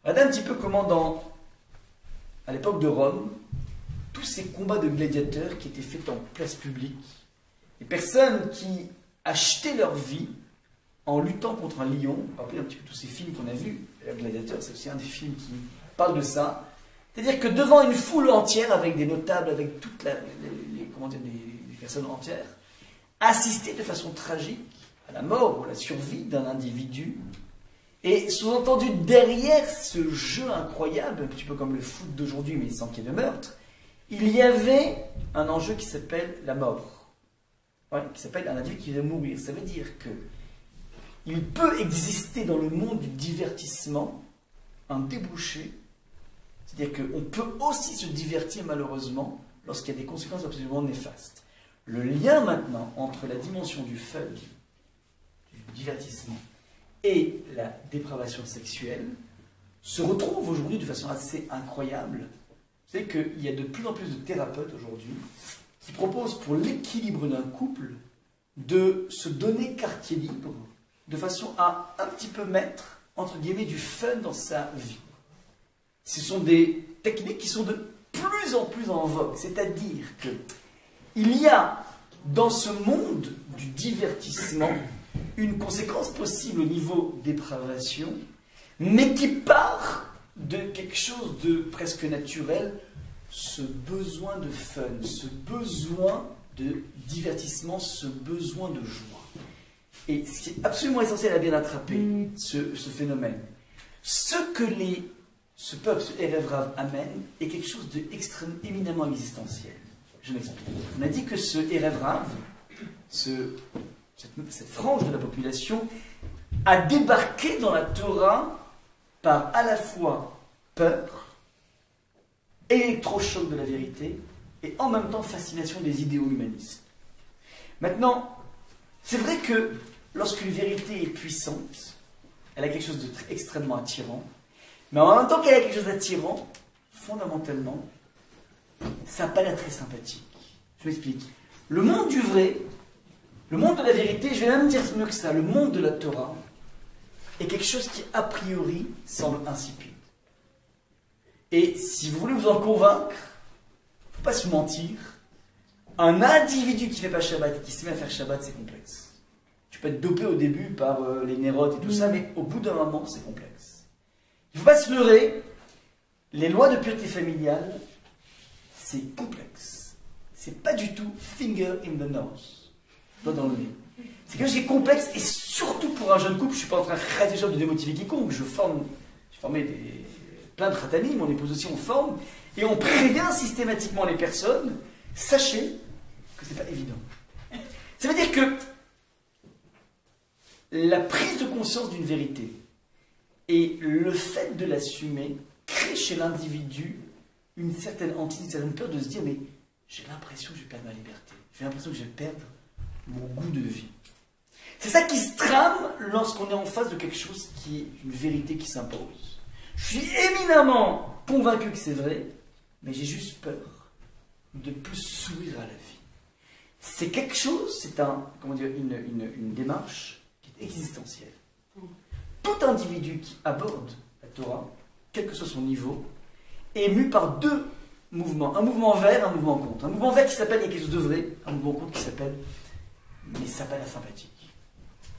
regardez un petit peu comment à l'époque de Rome, tous ces combats de gladiateurs qui étaient faits en place publique, les personnes qui achetaient leur vie en luttant contre un lion, rappelez un petit peu tous ces films qu'on a vus, Gladiateur, c'est aussi un des films qui parle de ça, c'est-à-dire que devant une foule entière, avec des notables, avec toutes les personnes entières, assister de façon tragique à la mort ou à la survie d'un individu, et sous-entendu derrière ce jeu incroyable, un petit peu comme le foot d'aujourd'hui, mais sans qu'il y ait de meurtre, il y avait un enjeu qui s'appelle la mort. Ouais, qui s'appelle un individu qui va mourir. Ça veut dire que il peut exister dans le monde du divertissement un débouché. C'est-à-dire qu'on peut aussi se divertir malheureusement lorsqu'il y a des conséquences absolument néfastes. Le lien maintenant entre la dimension du fun, du divertissement, et la dépravation sexuelle se retrouve aujourd'hui de façon assez incroyable. Vous savez qu'il y a de plus en plus de thérapeutes aujourd'hui qui proposent pour l'équilibre d'un couple de se donner quartier libre de façon à un petit peu mettre, entre guillemets, du fun dans sa vie. Ce sont des techniques qui sont de plus en vogue. C'est-à-dire que il y a dans ce monde du divertissement une conséquence possible au niveau dépravation, mais qui part de quelque chose de presque naturel, ce besoin de fun, ce besoin de divertissement, ce besoin de joie. Et ce qui est absolument essentiel à bien attraper, ce phénomène, ce peuple, ce Erev Rav amène, est quelque chose d'extrêmement, éminemment existentiel. Je m'explique. On a dit que ce Erev Rav, cette frange de la population, a débarqué dans la Torah par à la fois peur, électrochoc de la vérité, et en même temps fascination des idéaux humanistes. Maintenant, c'est vrai que lorsqu'une vérité est puissante, elle a quelque chose d'extrêmement attirant, mais en même temps qu'elle a quelque chose d'attirant, fondamentalement, ça n'a pas l'air très sympathique. Je m'explique. Le monde du vrai, le monde de la vérité, je vais même dire mieux que ça, le monde de la Torah, est quelque chose qui, a priori, semble insipide. Et si vous voulez vous en convaincre, il ne faut pas se mentir, un individu qui ne fait pas Shabbat et qui se met à faire Shabbat, c'est complexe. Tu peux être dopé au début par les nérotes et tout ça, mais au bout d'un moment, c'est complexe. Il ne faut pas se leurrer, les lois de pureté familiale, c'est complexe. C'est pas du tout finger in the nose, doigt dans le nez. C'est quelque chose qui est complexe, et surtout pour un jeune couple, je ne suis pas en train de démotiver quiconque, j'ai formé plein de khatanim, mon épouse aussi, on forme, et on prévient systématiquement les personnes, sachez que ce n'est pas évident. Ça veut dire que la prise de conscience d'une vérité et le fait de l'assumer crée chez l'individu une certaine hantise, une certaine peur de se dire mais j'ai l'impression que je vais perdre ma liberté, j'ai l'impression que je vais perdre mon goût de vie. C'est ça qui se trame lorsqu'on est en face de quelque chose qui est une vérité qui s'impose. Je suis éminemment convaincu que c'est vrai, mais j'ai juste peur de ne plus sourire à la vie. C'est quelque chose, c'est une démarche qui est existentielle. Tout individu qui aborde la Torah, quel que soit son niveau, est mu par deux mouvements. Un mouvement vers, un mouvement contre. Un mouvement vers qui s'appelle il y a quelque chose de vrai, un mouvement contre qui s'appelle mais ça n'a pas l'air sympathique.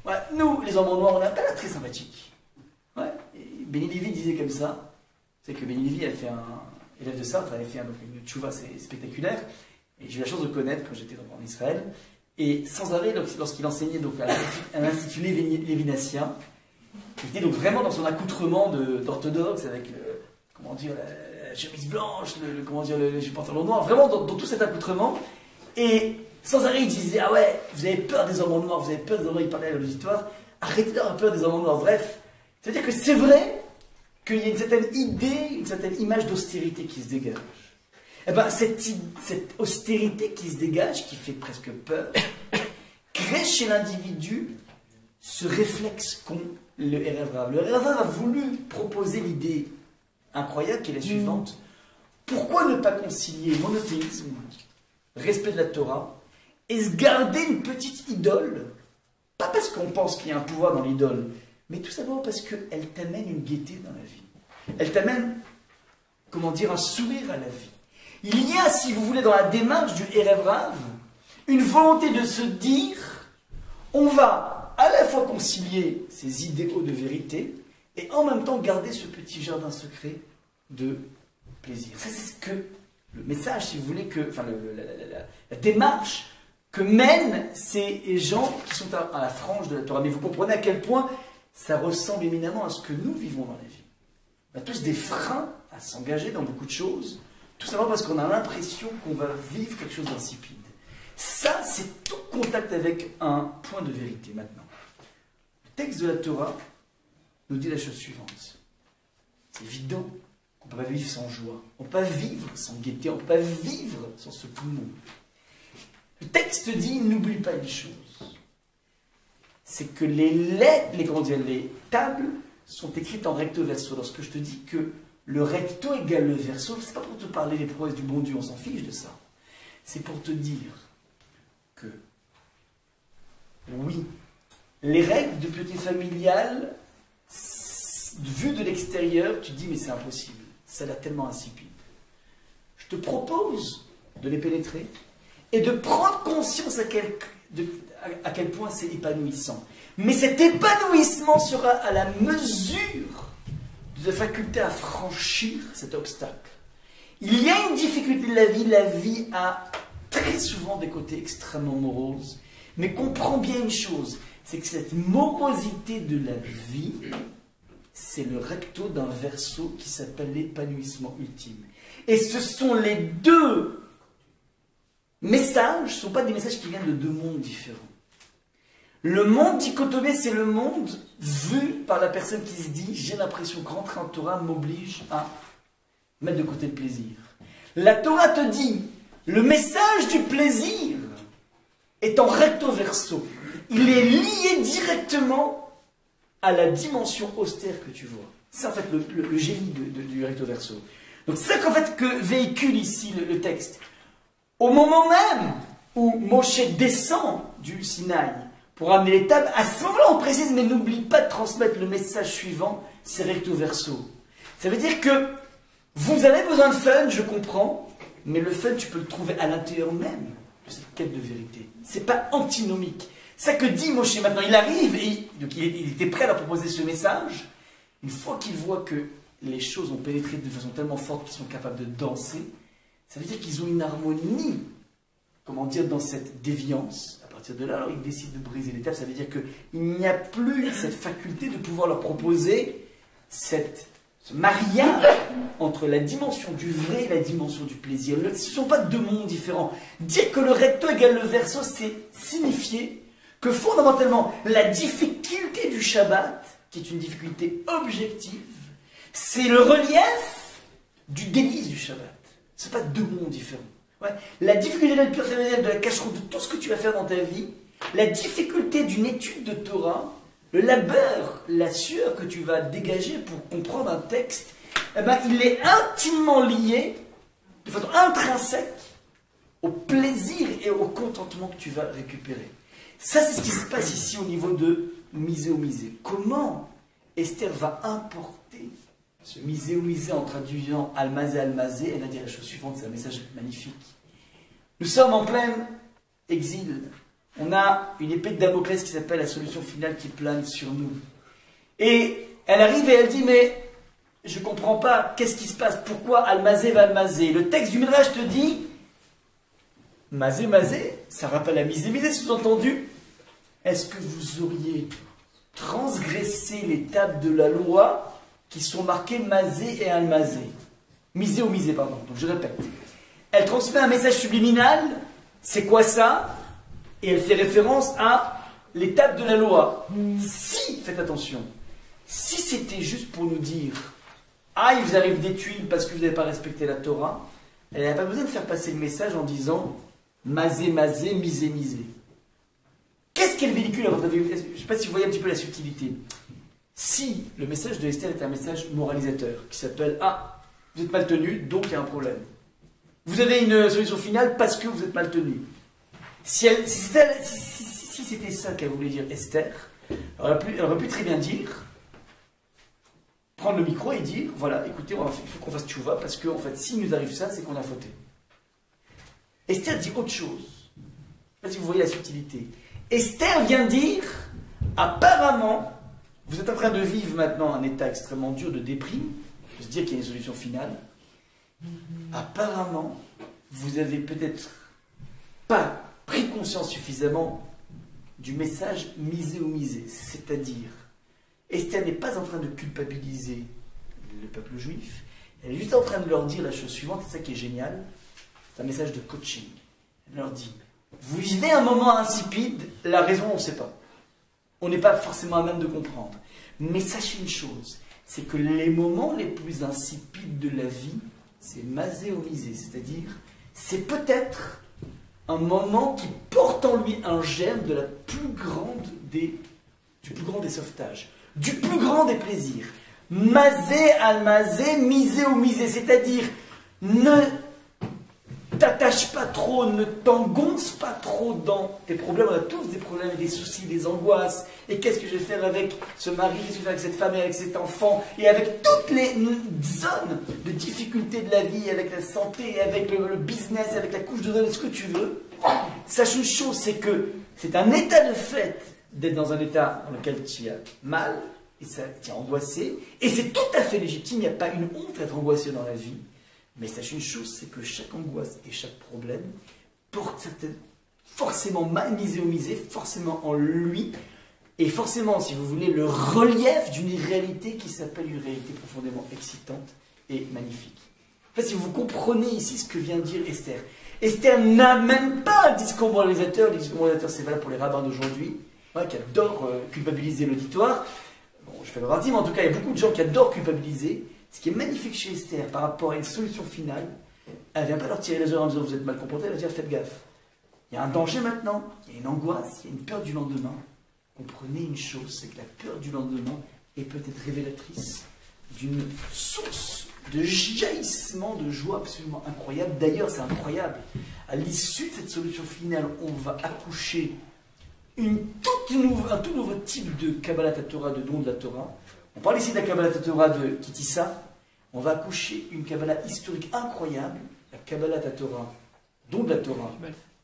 Ouais, nous, les hommes noirs, on n'a pas l'air très sympathique. Ouais. Benny Lévy disait comme ça, c'est que Benny Lévy a fait élève de Sartre, avait fait une tchouva spectaculaire, et j'ai eu la chance de le connaître quand j'étais en Israël, et sans arrêt, lorsqu'il enseignait donc à l'Institut Lévinassien, il était donc vraiment dans son accoutrement d'orthodoxe, avec la chemise blanche, le pantalon noir, vraiment dans tout cet accoutrement, et sans arrêt il disait, ah ouais, vous avez peur des hommes noirs, vous avez peur des hommes noirs, il parlait à l'auditoire, arrêtez d'avoir peur des hommes noirs, bref. C'est-à-dire que c'est vrai qu'il y a une certaine idée, une certaine image d'austérité qui se dégage. Eh ben, cette austérité qui se dégage, qui fait presque peur, crée chez l'individu ce réflexe qu'ont le Erev Rav. Le Erev Rav a voulu proposer l'idée incroyable qui est la suivante. Pourquoi ne pas concilier monothéisme, respect de la Torah, et se garder une petite idole? Pas parce qu'on pense qu'il y a un pouvoir dans l'idole, mais tout simplement parce qu'elle t'amène une gaieté dans la vie. Elle t'amène, comment dire, un sourire à la vie. Il y a, si vous voulez, dans la démarche du Erev Rav, une volonté de se dire, on va à la fois concilier ces idéaux de vérité, et en même temps garder ce petit jardin secret de plaisir. Ça, c'est ce que le message, si vous voulez, enfin, la démarche que mènent ces gens qui sont à la frange de la Torah. Mais vous comprenez à quel point ça ressemble éminemment à ce que nous vivons dans la vie. On a tous des freins à s'engager dans beaucoup de choses, tout simplement parce qu'on a l'impression qu'on va vivre quelque chose d'insipide. Ça, c'est tout contact avec un point de vérité maintenant. Le texte de la Torah nous dit la chose suivante. C'est évident qu'on ne peut pas vivre sans joie, on ne peut pas vivre sans gaieté, on ne peut pas vivre sans ce poumon. Le texte dit, n'oublie pas une chose, c'est que les tables sont écrites en recto verso. Lorsque je te dis que le recto égale le verso, c'est pas pour te parler des prouesses du bon Dieu, on s'en fiche de ça. C'est pour te dire que, oui, les règles de piété familiale, vues de l'extérieur, tu te dis, mais c'est impossible, ça a l'air tellement insipide. Je te propose de les pénétrer et de prendre conscience à quel point c'est épanouissant. Mais cet épanouissement sera à la mesure de la faculté à franchir cet obstacle. Il y a une difficulté de la vie a très souvent des côtés extrêmement moroses, mais comprends bien une chose, c'est que cette morosité de la vie, c'est le recto d'un verso qui s'appelle l'épanouissement ultime. Et ce sont les deux messages, ne sont pas des messages qui viennent de deux mondes différents. Le monde dichotomé, c'est le monde vu par la personne qui se dit « j'ai l'impression que rentrer en Torah m'oblige à mettre de côté le plaisir ». La Torah te dit « le message du plaisir est en recto verso ». Il est lié directement à la dimension austère que tu vois. C'est en fait le génie du recto verso. Donc c'est ça qu'en fait que véhicule ici le texte. Au moment même où Moshe descend du Sinaï pour amener les tables, à ce moment-là on précise, mais n'oublie pas de transmettre le message suivant, c'est recto verso. Ça veut dire que vous avez besoin de fun, je comprends, mais le fun tu peux le trouver à l'intérieur même de cette quête de vérité. C'est pas antinomique. Ça que dit Moshe maintenant, il arrive et donc il était prêt à leur proposer ce message. Une fois qu'il voit que les choses ont pénétré de façon tellement forte qu'ils sont capables de danser, ça veut dire qu'ils ont une harmonie, comment dire, dans cette déviance. À partir de là, alors ils décident de briser les tables. Ça veut dire qu'il n'y a plus cette faculté de pouvoir leur proposer ce mariage entre la dimension du vrai et la dimension du plaisir. Ce ne sont pas deux mondes différents. Dire que le recto égale le verso, c'est signifier que fondamentalement, la difficulté du Shabbat, qui est une difficulté objective, c'est le relief du délice du Shabbat. Ce n'est pas deux mondes différents. Ouais. La difficulté de la cacheroute, de tout ce que tu vas faire dans ta vie, la difficulté d'une étude de Torah, le labeur, la sueur que tu vas dégager pour comprendre un texte, eh ben, il est intimement lié, de façon intrinsèque, au plaisir et au contentement que tu vas récupérer. Ça, c'est ce qui se passe ici au niveau de misé au misé. Comment Esther va importer ce misé au misé en traduisant almazé almazé? Elle va dire la chose suivante, c'est un message magnifique. Nous sommes en plein exil. On a une épée de Damoclès qui s'appelle la solution finale qui plane sur nous. Et elle arrive et elle dit, mais je ne comprends pas, qu'est-ce qui se passe? Pourquoi almazé va almazé? Le texte du Midrash te dit, mazé mazé, ça rappelle la misé misé, sous-entendu. Est-ce que vous auriez transgressé les tables de la loi qui sont marquées mazé et almazé? Misé ou misé, pardon. Donc je répète. Elle transmet un message subliminal. C'est quoi ça? Et elle fait référence à l'étape de la loi. Si, faites attention, si c'était juste pour nous dire « Ah, il vous arrive des tuiles parce que vous n'avez pas respecté la Torah », Elle n'a pas besoin de faire passer le message en disant masé, masé, misé, misé. Qu'est-ce qu'elle véhicule à votre avis? Je ne sais pas si vous voyez un petit peu la subtilité. Si le message de Esther est un message moralisateur qui s'appelle ah, vous êtes mal tenu, donc il y a un problème. Vous avez une solution finale parce que vous êtes mal tenu. Si c'était ça qu'elle voulait dire Esther, elle aurait pu très bien dire, prendre le micro et dire, voilà, écoutez, il faut qu'on fasse tchouva parce que, en fait, s'il nous arrive ça, c'est qu'on a fauté. Esther dit autre chose. Je ne sais pas si vous voyez la subtilité. Esther vient dire, apparemment, vous êtes en train de vivre maintenant un état extrêmement dur de déprime, de se dire qu'il y a une solution finale. Apparemment, vous avez peut-être pas pris conscience suffisamment du message misé ou misé. C'est-à-dire, Esther n'est pas en train de culpabiliser le peuple juif, elle est juste en train de leur dire la chose suivante, c'est ça qui est génial, c'est un message de coaching. Elle leur dit, vous vivez un moment insipide, la raison on ne sait pas. On n'est pas forcément à même de comprendre. Mais sachez une chose, c'est que les moments les plus insipides de la vie, c'est masé ou misé, c'est-à-dire, c'est peut-être un moment qui porte en lui un germe de la plus grande du plus grand des sauvetages, du plus grand des plaisirs. Masé al masé, misé ou misé, c'est-à-dire, ne t'attache pas trop, ne t'engonce pas trop dans tes problèmes. On a tous des problèmes, des soucis, des angoisses. Et qu'est-ce que je vais faire avec ce mari, qu'est-ce que je vais faire avec cette femme et avec cet enfant, et avec toutes les zones de difficulté de la vie, avec la santé, avec le business, avec la couche de données, ce que tu veux. Sache une chose, c'est que c'est un état de fait d'être dans un état dans lequel tu as mal, et ça tu es angoissé, et c'est tout à fait légitime, il n'y a pas une honte d'être angoissé dans la vie. Mais sache une chose, c'est que chaque angoisse et chaque problème porte forcément mal misé ou misé, forcément en lui, et forcément, si vous voulez, le relief d'une réalité qui s'appelle une réalité profondément excitante et magnifique. En fait, si vous comprenez ici ce que vient de dire Esther, Esther n'amène pas un discours moralisateur. Le discours moralisateur, c'est valable pour les rabbins d'aujourd'hui, qui adorent culpabiliser l'auditoire. Bon, je fais pas partie, mais en tout cas, il y a beaucoup de gens qui adorent culpabiliser. Ce qui est magnifique chez Esther par rapport à une solution finale, elle ne vient pas leur tirer les oreilles en disant vous êtes mal comporté, elle va dire faites gaffe. Il y a un danger maintenant, il y a une angoisse, il y a une peur du lendemain. Comprenez une chose, c'est que la peur du lendemain est peut-être révélatrice d'une source de jaillissement de joie absolument incroyable. D'ailleurs, c'est incroyable. À l'issue de cette solution finale, on va accoucher un tout nouveau type de Kabbalat Torah, de don de la Torah. On parle ici de la Kabbalat Torah de Kitissa. On va accoucher une Kabbalah historique incroyable, la Kabbalat Torah, don de la Torah,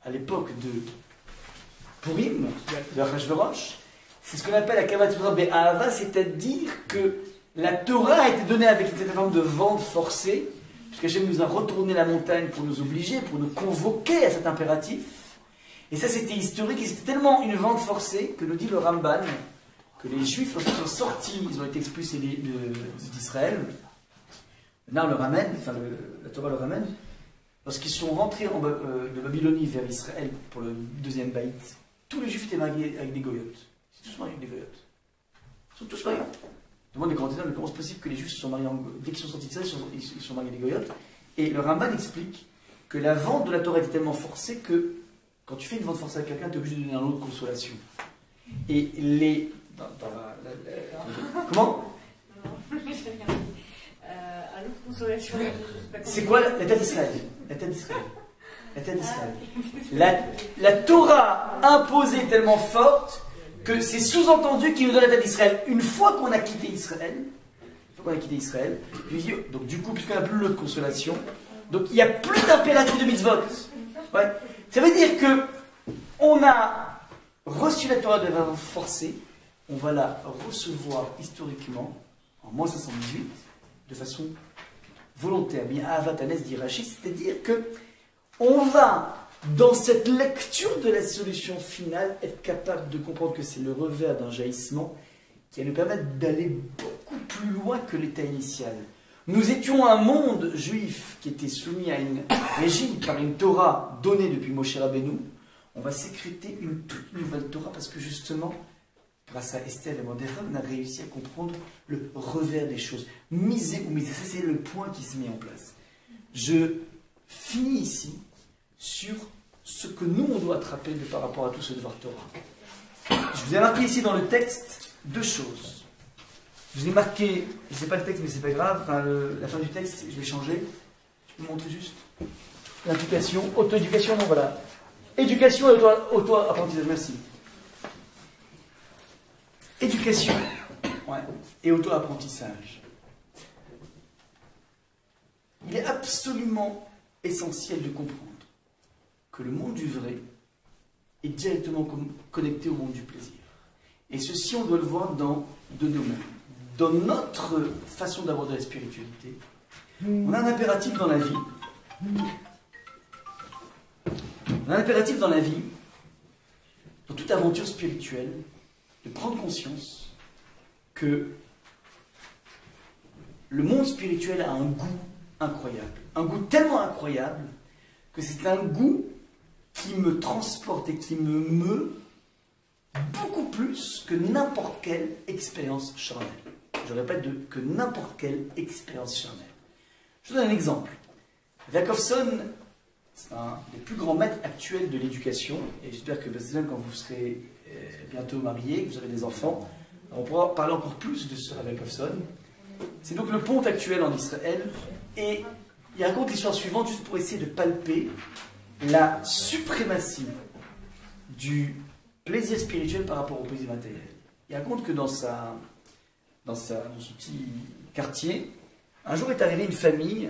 à l'époque de Purim, de Achashverosh. C'est ce qu'on appelle la Kabbalat Torah Be'ahava, c'est-à-dire que la Torah a été donnée avec cette forme de vente forcée, puisqu'Hachem nous a retourné la montagne pour nous obliger, pour nous convoquer à cet impératif. Et ça, c'était historique, et c'était tellement une vente forcée que nous dit le Ramban, que les Juifs, lorsqu'ils sont sortis, ils ont été expulsés d'Israël. Maintenant, le ramène, enfin la Torah le ramène. Lorsqu'ils sont rentrés de Babylonie vers Israël pour le deuxième baït, tous les Juifs étaient mariés avec des goyotes. Ils sont tous mariés avec des goyotes. Ils sont tous mariés. Demande les commentateurs, mais comment c'est possible que les Juifs se sont mariés dès qu'ils sont sortis d'Israël, ils sont mariés des goyotes. Et le Ramban explique que la vente de la Torah était tellement forcée que quand tu fais une vente forcée à quelqu'un, tu es obligé de donner un lot de consolation. Et les... Comment? À l'autre consolation. C'est quoi l'état d'Israël? L'état d'Israël. L'état d'Israël. La Torah imposée tellement forte que c'est sous-entendu qu'il nous donne l'état d'Israël. Une fois qu'on a quitté Israël, donc du coup, puisqu'on n'a plus l'autre consolation, donc il n'y a plus d'impératif de mitzvot. Ouais. Ça veut dire que on a reçu la Torah de façon forcée, on va la recevoir historiquement en moins 518 de façon volontaire, bien avatanes dit Rachid, c'est-à-dire que on va dans cette lecture de la solution finale être capable de comprendre que c'est le revers d'un jaillissement qui va nous permettre d'aller beaucoup plus loin que l'état initial. Nous étions un monde juif qui était soumis à un régime par une Torah donnée depuis Moshe Rabbeinu. On va sécréter une toute nouvelle Torah parce que justement, grâce à Esther et Mordechai, on a réussi à comprendre le revers des choses. Miser ou miser, ça c'est le point qui se met en place. Je finit ici sur ce que nous, on doit attraper par rapport à tout ce devoir Torah. Je vous ai marqué ici dans le texte 2 choses. Je vous ai marqué, je ne sais pas le texte, mais c'est pas grave, enfin, la fin du texte, je l'ai changé. Je peux vous montrer juste l'éducation, auto-éducation, non, voilà. Éducation et auto-apprentissage, merci. Éducation et auto-apprentissage. Il est absolument essentiel de comprendre que le monde du vrai est directement connecté au monde du plaisir. Et ceci, on doit le voir dans 2 domaines. Dans notre façon d'aborder la spiritualité, on a un impératif dans la vie. On a un impératif dans la vie, dans toute aventure spirituelle, de prendre conscience que le monde spirituel a un goût incroyable. Un goût tellement incroyable que c'est un goût qui me transporte et qui me meut beaucoup plus que n'importe quelle expérience charnelle. Je répète, que n'importe quelle expérience charnelle. Je vous donne un exemple. Jacobson, c'est un des plus grands maîtres actuels de l'éducation, et j'espère que quand vous serez bientôt mariés, que vous aurez des enfants, on pourra parler encore plus de ce Jacobson. C'est donc le ponte actuel en Israël, et il raconte l'histoire suivante juste pour essayer de palper la suprématie du plaisir spirituel par rapport au plaisir matériel. Il raconte que dans son petit quartier, un jour est arrivée une famille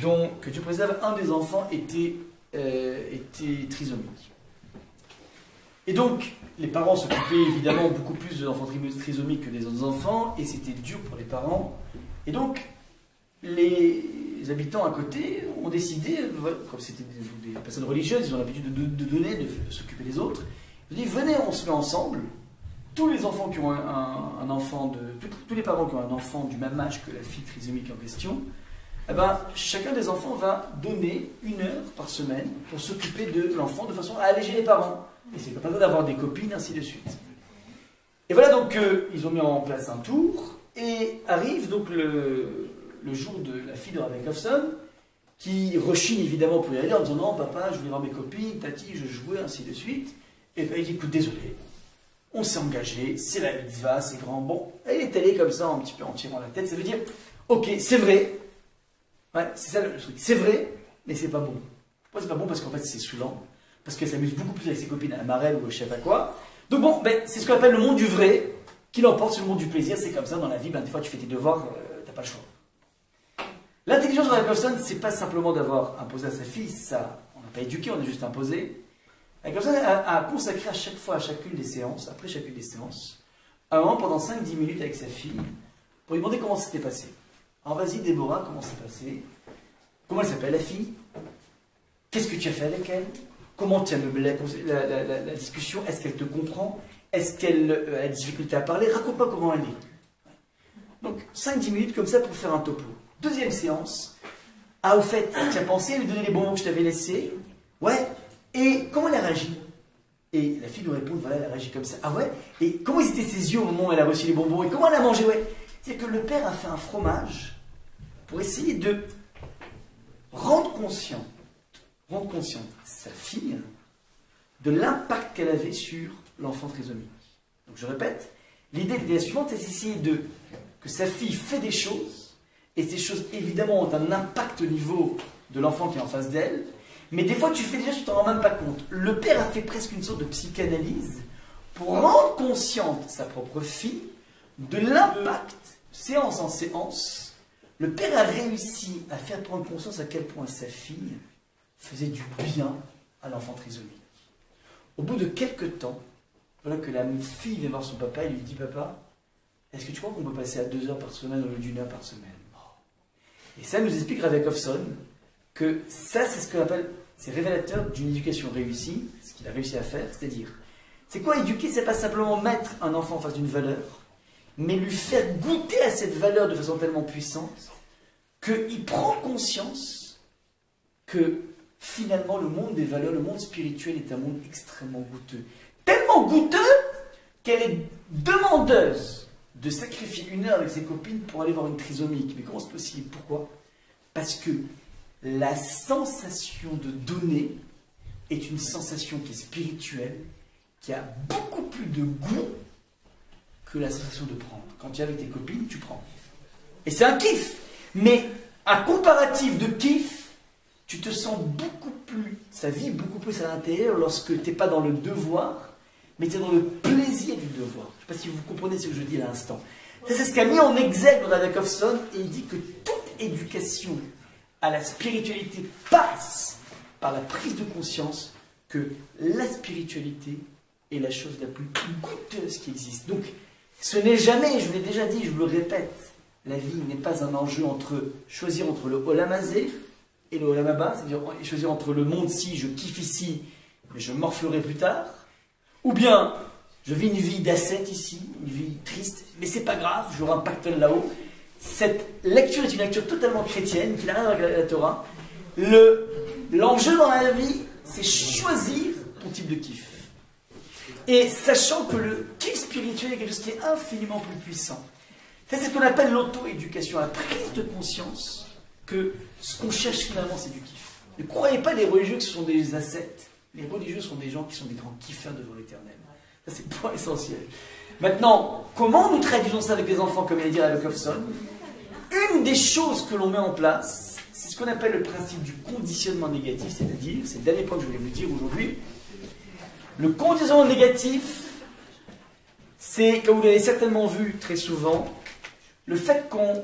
dont, que Dieu préserve, un des enfants était trisomique. Et donc, les parents s'occupaient évidemment beaucoup plus de l'enfant trisomique que des autres enfants, et c'était dur pour les parents. Et donc, les habitants à côté ont décidé, comme c'était des personnes religieuses, ils ont l'habitude de donner, de s'occuper des autres, ils ont dit, venez, on se met ensemble, tous les enfants qui ont un enfant tous les parents qui ont un enfant du même âge que la fille trisomique en question, eh ben, chacun des enfants va donner 1 heure par semaine pour s'occuper de l'enfant de façon à alléger les parents. Et c'est pas besoin d'avoir des copines, ainsi de suite. Et voilà donc ils ont mis en place un tour, et arrive donc le jour de la fille de Rabbi Jacobson, qui rechigne évidemment pour y aller en disant non papa, je voulais voir mes copines, tati, je jouais, ainsi de suite. Et ben il dit écoute, désolé, on s'est engagé, c'est la mitzvah, c'est grand. Bon, elle est allée comme ça un petit peu en tirant la tête, ça veut dire ok, c'est vrai, ouais, c'est ça le truc, c'est vrai, mais c'est pas bon. Pourquoi c'est pas bon? Parce qu'en fait c'est saoulant, parce qu'elle s'amuse beaucoup plus avec ses copines à la marelle ou je sais pas quoi. Donc bon, ben, c'est ce qu'on appelle le monde du vrai, qui l'emporte sur le monde du plaisir. C'est comme ça dans la vie, ben, des fois tu fais tes devoirs, t'as pas le choix. L'intelligence de la personne, c'est pas simplement d'avoir imposé à sa fille, ça, on n'a pas éduqué, on a juste imposé. La personne a consacré à chaque fois, à chacune des séances, après chacune des séances, un moment pendant 5-10 minutes avec sa fille, pour lui demander comment c'était passé. Alors vas-y Déborah, comment c'est passé? Comment elle s'appelle la fille? Qu'est-ce que tu as fait avec elle? Comment tient la discussion? Est-ce qu'elle te comprend? Est-ce qu'elle a des difficultés à parler? Raconte-moi comment elle est. Donc 5-10 minutes comme ça pour faire un topo. Deuxième séance. Ah, au fait, tu as pensé à lui donner les bonbons que je t'avais laissés? Ouais. Et comment elle a réagi? Et la fille nous répond, voilà, elle a réagi comme ça. Ah ouais? Et comment étaient ses yeux au moment où elle a reçu les bonbons? Et comment elle a mangé? Ouais. C'est-à-dire que le père a fait un fromage pour essayer de rendre consciente sa fille de l'impact qu'elle avait sur l'enfant trisomique. Donc je répète, l'idée était la suivante, c'est d'essayer que sa fille fait des choses, et ces choses évidemment ont un impact au niveau de l'enfant qui est en face d'elle, mais des fois tu fais des choses, tu t'en rends même pas compte. Le père a fait presque une sorte de psychanalyse pour rendre consciente sa propre fille de l'impact, séance en séance. Le père a réussi à faire prendre conscience à quel point sa fille faisait du bien à l'enfant trisomique. Au bout de quelques temps, voilà que la fille vient voir son papa et lui dit « Papa, est-ce que tu crois qu'on peut passer à 2 heures par semaine au lieu d'1 heure par semaine ?» Et ça nous explique Rabbi Jacobson que ça, c'est ce qu'on appelle, c'est révélateur d'une éducation réussie, ce qu'il a réussi à faire, c'est-à-dire, c'est quoi éduquer? C'est pas simplement mettre un enfant en face d'une valeur, mais lui faire goûter à cette valeur de façon tellement puissante qu'il prend conscience que finalement le monde des valeurs, le monde spirituel est un monde extrêmement goûteux. Tellement goûteux qu'elle est demandeuse de sacrifier 1 heure avec ses copines pour aller voir une trisomique. Mais comment c'est possible? Pourquoi? Parce que la sensation de donner est une sensation qui est spirituelle, qui a beaucoup plus de goût que la sensation de prendre. Quand tu es avec tes copines, tu prends. Et c'est un kiff. Mais un comparatif de kiff, tu te sens beaucoup plus, ça vit beaucoup plus à l'intérieur lorsque tu n'es pas dans le devoir, mais tu es dans le plaisir du devoir. Je ne sais pas si vous comprenez ce que je dis à l'instant. C'est ce qu'a mis en exergue Rav Jacobson, et il dit que toute éducation à la spiritualité passe par la prise de conscience que la spiritualité est la chose la plus goûteuse qui existe. Donc, ce n'est jamais, je vous l'ai déjà dit, je vous le répète, la vie n'est pas un enjeu choisir entre le Olam Hazé et le Olam Haba, c'est-à-dire choisir entre le monde-ci, je kiffe ici, mais je morflerai plus tard, ou bien je vis une vie d'ascète ici, une vie triste, mais c'est pas grave, j'aurai un pactole là-haut. Cette lecture est une lecture totalement chrétienne, qui n'a rien à voir avec la Torah. L'enjeu dans la vie, c'est choisir ton type de kiff. Et sachant que le kiff spirituel est quelque chose qui est infiniment plus puissant. C'est ce qu'on appelle l'auto-éducation, la prise de conscience que ce qu'on cherche finalement, c'est du kiff. Ne croyez pas les religieux que ce sont des ascètes. Les religieux sont des gens qui sont des grands kiffeurs devant l'éternel. Ça, c'est le point essentiel. Maintenant, comment nous traduisons ça avec les enfants, comme il a dit Rav Jacobson? Une des choses que l'on met en place, c'est ce qu'on appelle le principe du conditionnement négatif, c'est-à-dire, c'est le dernier point que je voulais vous dire aujourd'hui, le conditionnement négatif, c'est, comme vous l'avez certainement vu très souvent, le fait qu'on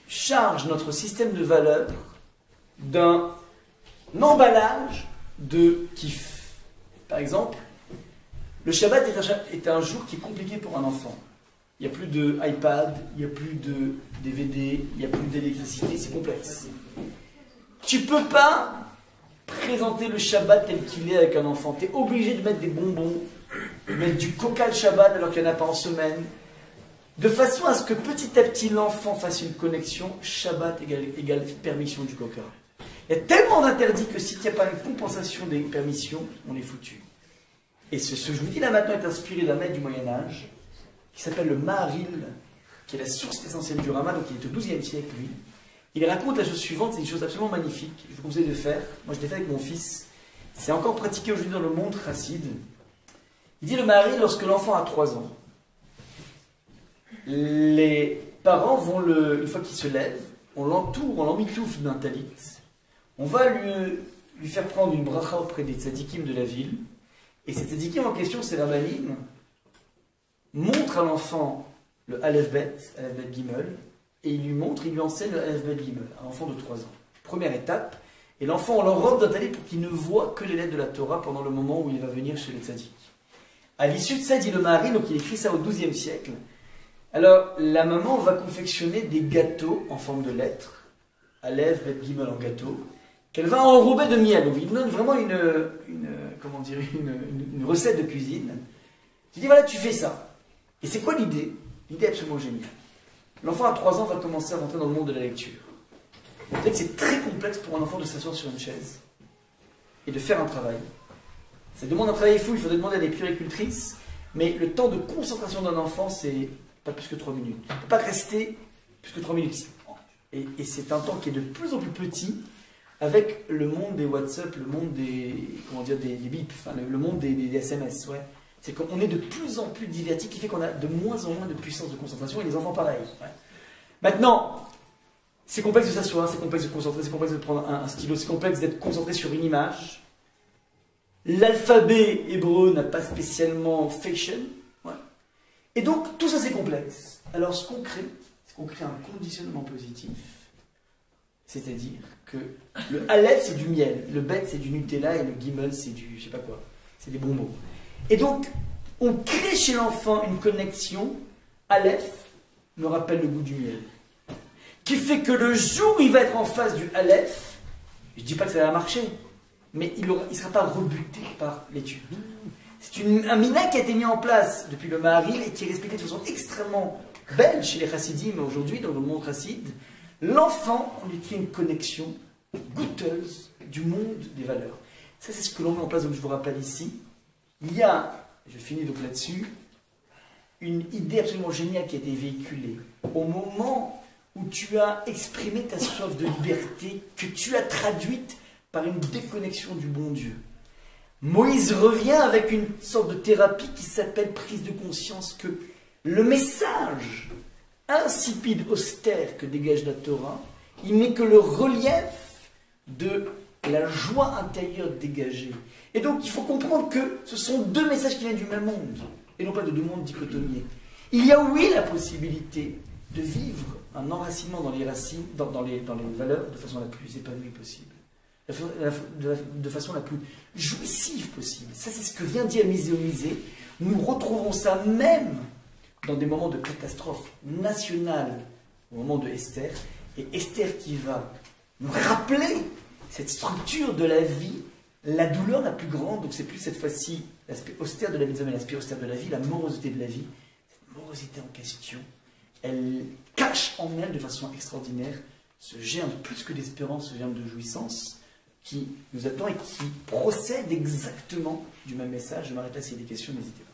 charge notre système de valeurs d'un emballage de kiff. Par exemple, le Shabbat est un jour qui est compliqué pour un enfant. Il n'y a plus de iPad, il n'y a plus de DVD, il n'y a plus d'électricité, c'est complexe. Tu ne peux pas présenter le Shabbat tel qu'il est avec un enfant. Tu es obligé de mettre des bonbons, de mettre du coca le Shabbat alors qu'il n'y en a pas en semaine, de façon à ce que petit à petit l'enfant fasse une connexion Shabbat égale permission du coca. Il y a tellement d'interdits que s'il n'y a pas une compensation des permissions, on est foutu. Et ce que je vous dis là maintenant est inspiré d'un maître du Moyen-Âge qui s'appelle le Maharil, qui est la source essentielle du Rama, donc il est au XIIe siècle, lui. Il raconte la chose suivante, c'est une chose absolument magnifique, je vous conseille de faire. Moi je l'ai fait avec mon fils, c'est encore pratiqué aujourd'hui dans le monde chassid. Il dit le Maharil, lorsque l'enfant a 3 ans, les parents vont une fois qu'il se lève, on l'entoure, on l'emmitoufle d'un talit, on va lui faire prendre une bracha auprès des tzadikim de la ville, et ces tzadikim en question, c'est Rabbanim, montre à l'enfant le Aleph Bet Gimel, et il lui enseigne le Aleph Bet Gimel, à un enfant de 3 ans. Première étape, et l'enfant, on l'enrobe d'un talit pour qu'il ne voit que les lettres de la Torah pendant le moment où il va venir chez le tzadik. À l'issue de ça, dit le Maharil, donc il écrit ça au XIIe siècle. Alors, la maman va confectionner des gâteaux en forme de lettres, Aleph Bet Gimel en gâteau, qu'elle va enrober de miel. Donc il donne vraiment une recette de cuisine. Il dit voilà, tu fais ça. Et c'est quoi l'idée? L'idée est absolument géniale. L'enfant à 3 ans va commencer à rentrer dans le monde de la lecture. Vous savez que c'est très complexe pour un enfant de s'asseoir sur une chaise et de faire un travail. Ça demande un travail fou, il faudrait demander à des puéricultrices, mais le temps de concentration d'un enfant, c'est pas plus que 3 minutes. Il ne peut pas rester plus que 3 minutes. Et c'est un temps qui est de plus en plus petit avec le monde des WhatsApp, le monde des bips, enfin, le monde des SMS. Ouais. C'est qu'on est de plus en plus divertis, qui fait qu'on a de moins en moins de puissance de concentration, et les enfants pareil. Ouais. Maintenant, c'est complexe de s'asseoir, c'est complexe de se concentrer, c'est complexe de prendre un stylo, c'est complexe d'être concentré sur une image. L'alphabet hébreu n'a pas spécialement fashion. Ouais. Et donc, tout ça c'est complexe. Alors ce qu'on crée, c'est qu'on crée un conditionnement positif. C'est-à-dire que le Aleph c'est du miel, le Bet c'est du Nutella et le Gimel c'est du je sais pas quoi, c'est des bonbons. Et donc, on crée chez l'enfant une connexion, Aleph me rappelle le goût du miel, qui fait que le jour où il va être en face du Aleph, je ne dis pas que ça va marcher, mais il ne sera pas rebuté par l'étude. C'est un mina qui a été mis en place depuis le Maharil et qui est respecté de façon extrêmement belle chez les chassidim aujourd'hui, dans le monde chassid. L'enfant, on lui crée une connexion goûteuse du monde des valeurs. Ça, c'est ce que l'on met en place, donc je vous rappelle ici. Il y a, je finis donc là-dessus, une idée absolument géniale qui a été véhiculée au moment où tu as exprimé ta soif de liberté, que tu as traduite par une déconnexion du bon Dieu. Moïse revient avec une sorte de thérapie qui s'appelle prise de conscience que le message insipide, austère que dégage la Torah, il n'est que le relief de la joie intérieure dégagée. Et donc il faut comprendre que ce sont deux messages qui viennent du même monde, et non pas de deux mondes dichotomiés. Il y a oui la possibilité de vivre un enracinement dans les racines, dans les valeurs de façon la plus épanouie possible, de façon la plus jouissive possible. Ça c'est ce que vient dire Misé. Nous retrouvons ça même dans des moments de catastrophe nationale, au moment de Esther, et Esther qui va nous rappeler cette structure de la vie, la douleur la plus grande, donc c'est plus cette fois-ci l'aspect austère de la vie, mais l'aspect austère de la vie, la morosité de la vie, cette morosité en question, elle cache en elle de façon extraordinaire ce germe plus que d'espérance, ce germe de jouissance qui nous attend et qui procède exactement du même message. Je m'arrête là, s'il y a des questions, n'hésitez pas.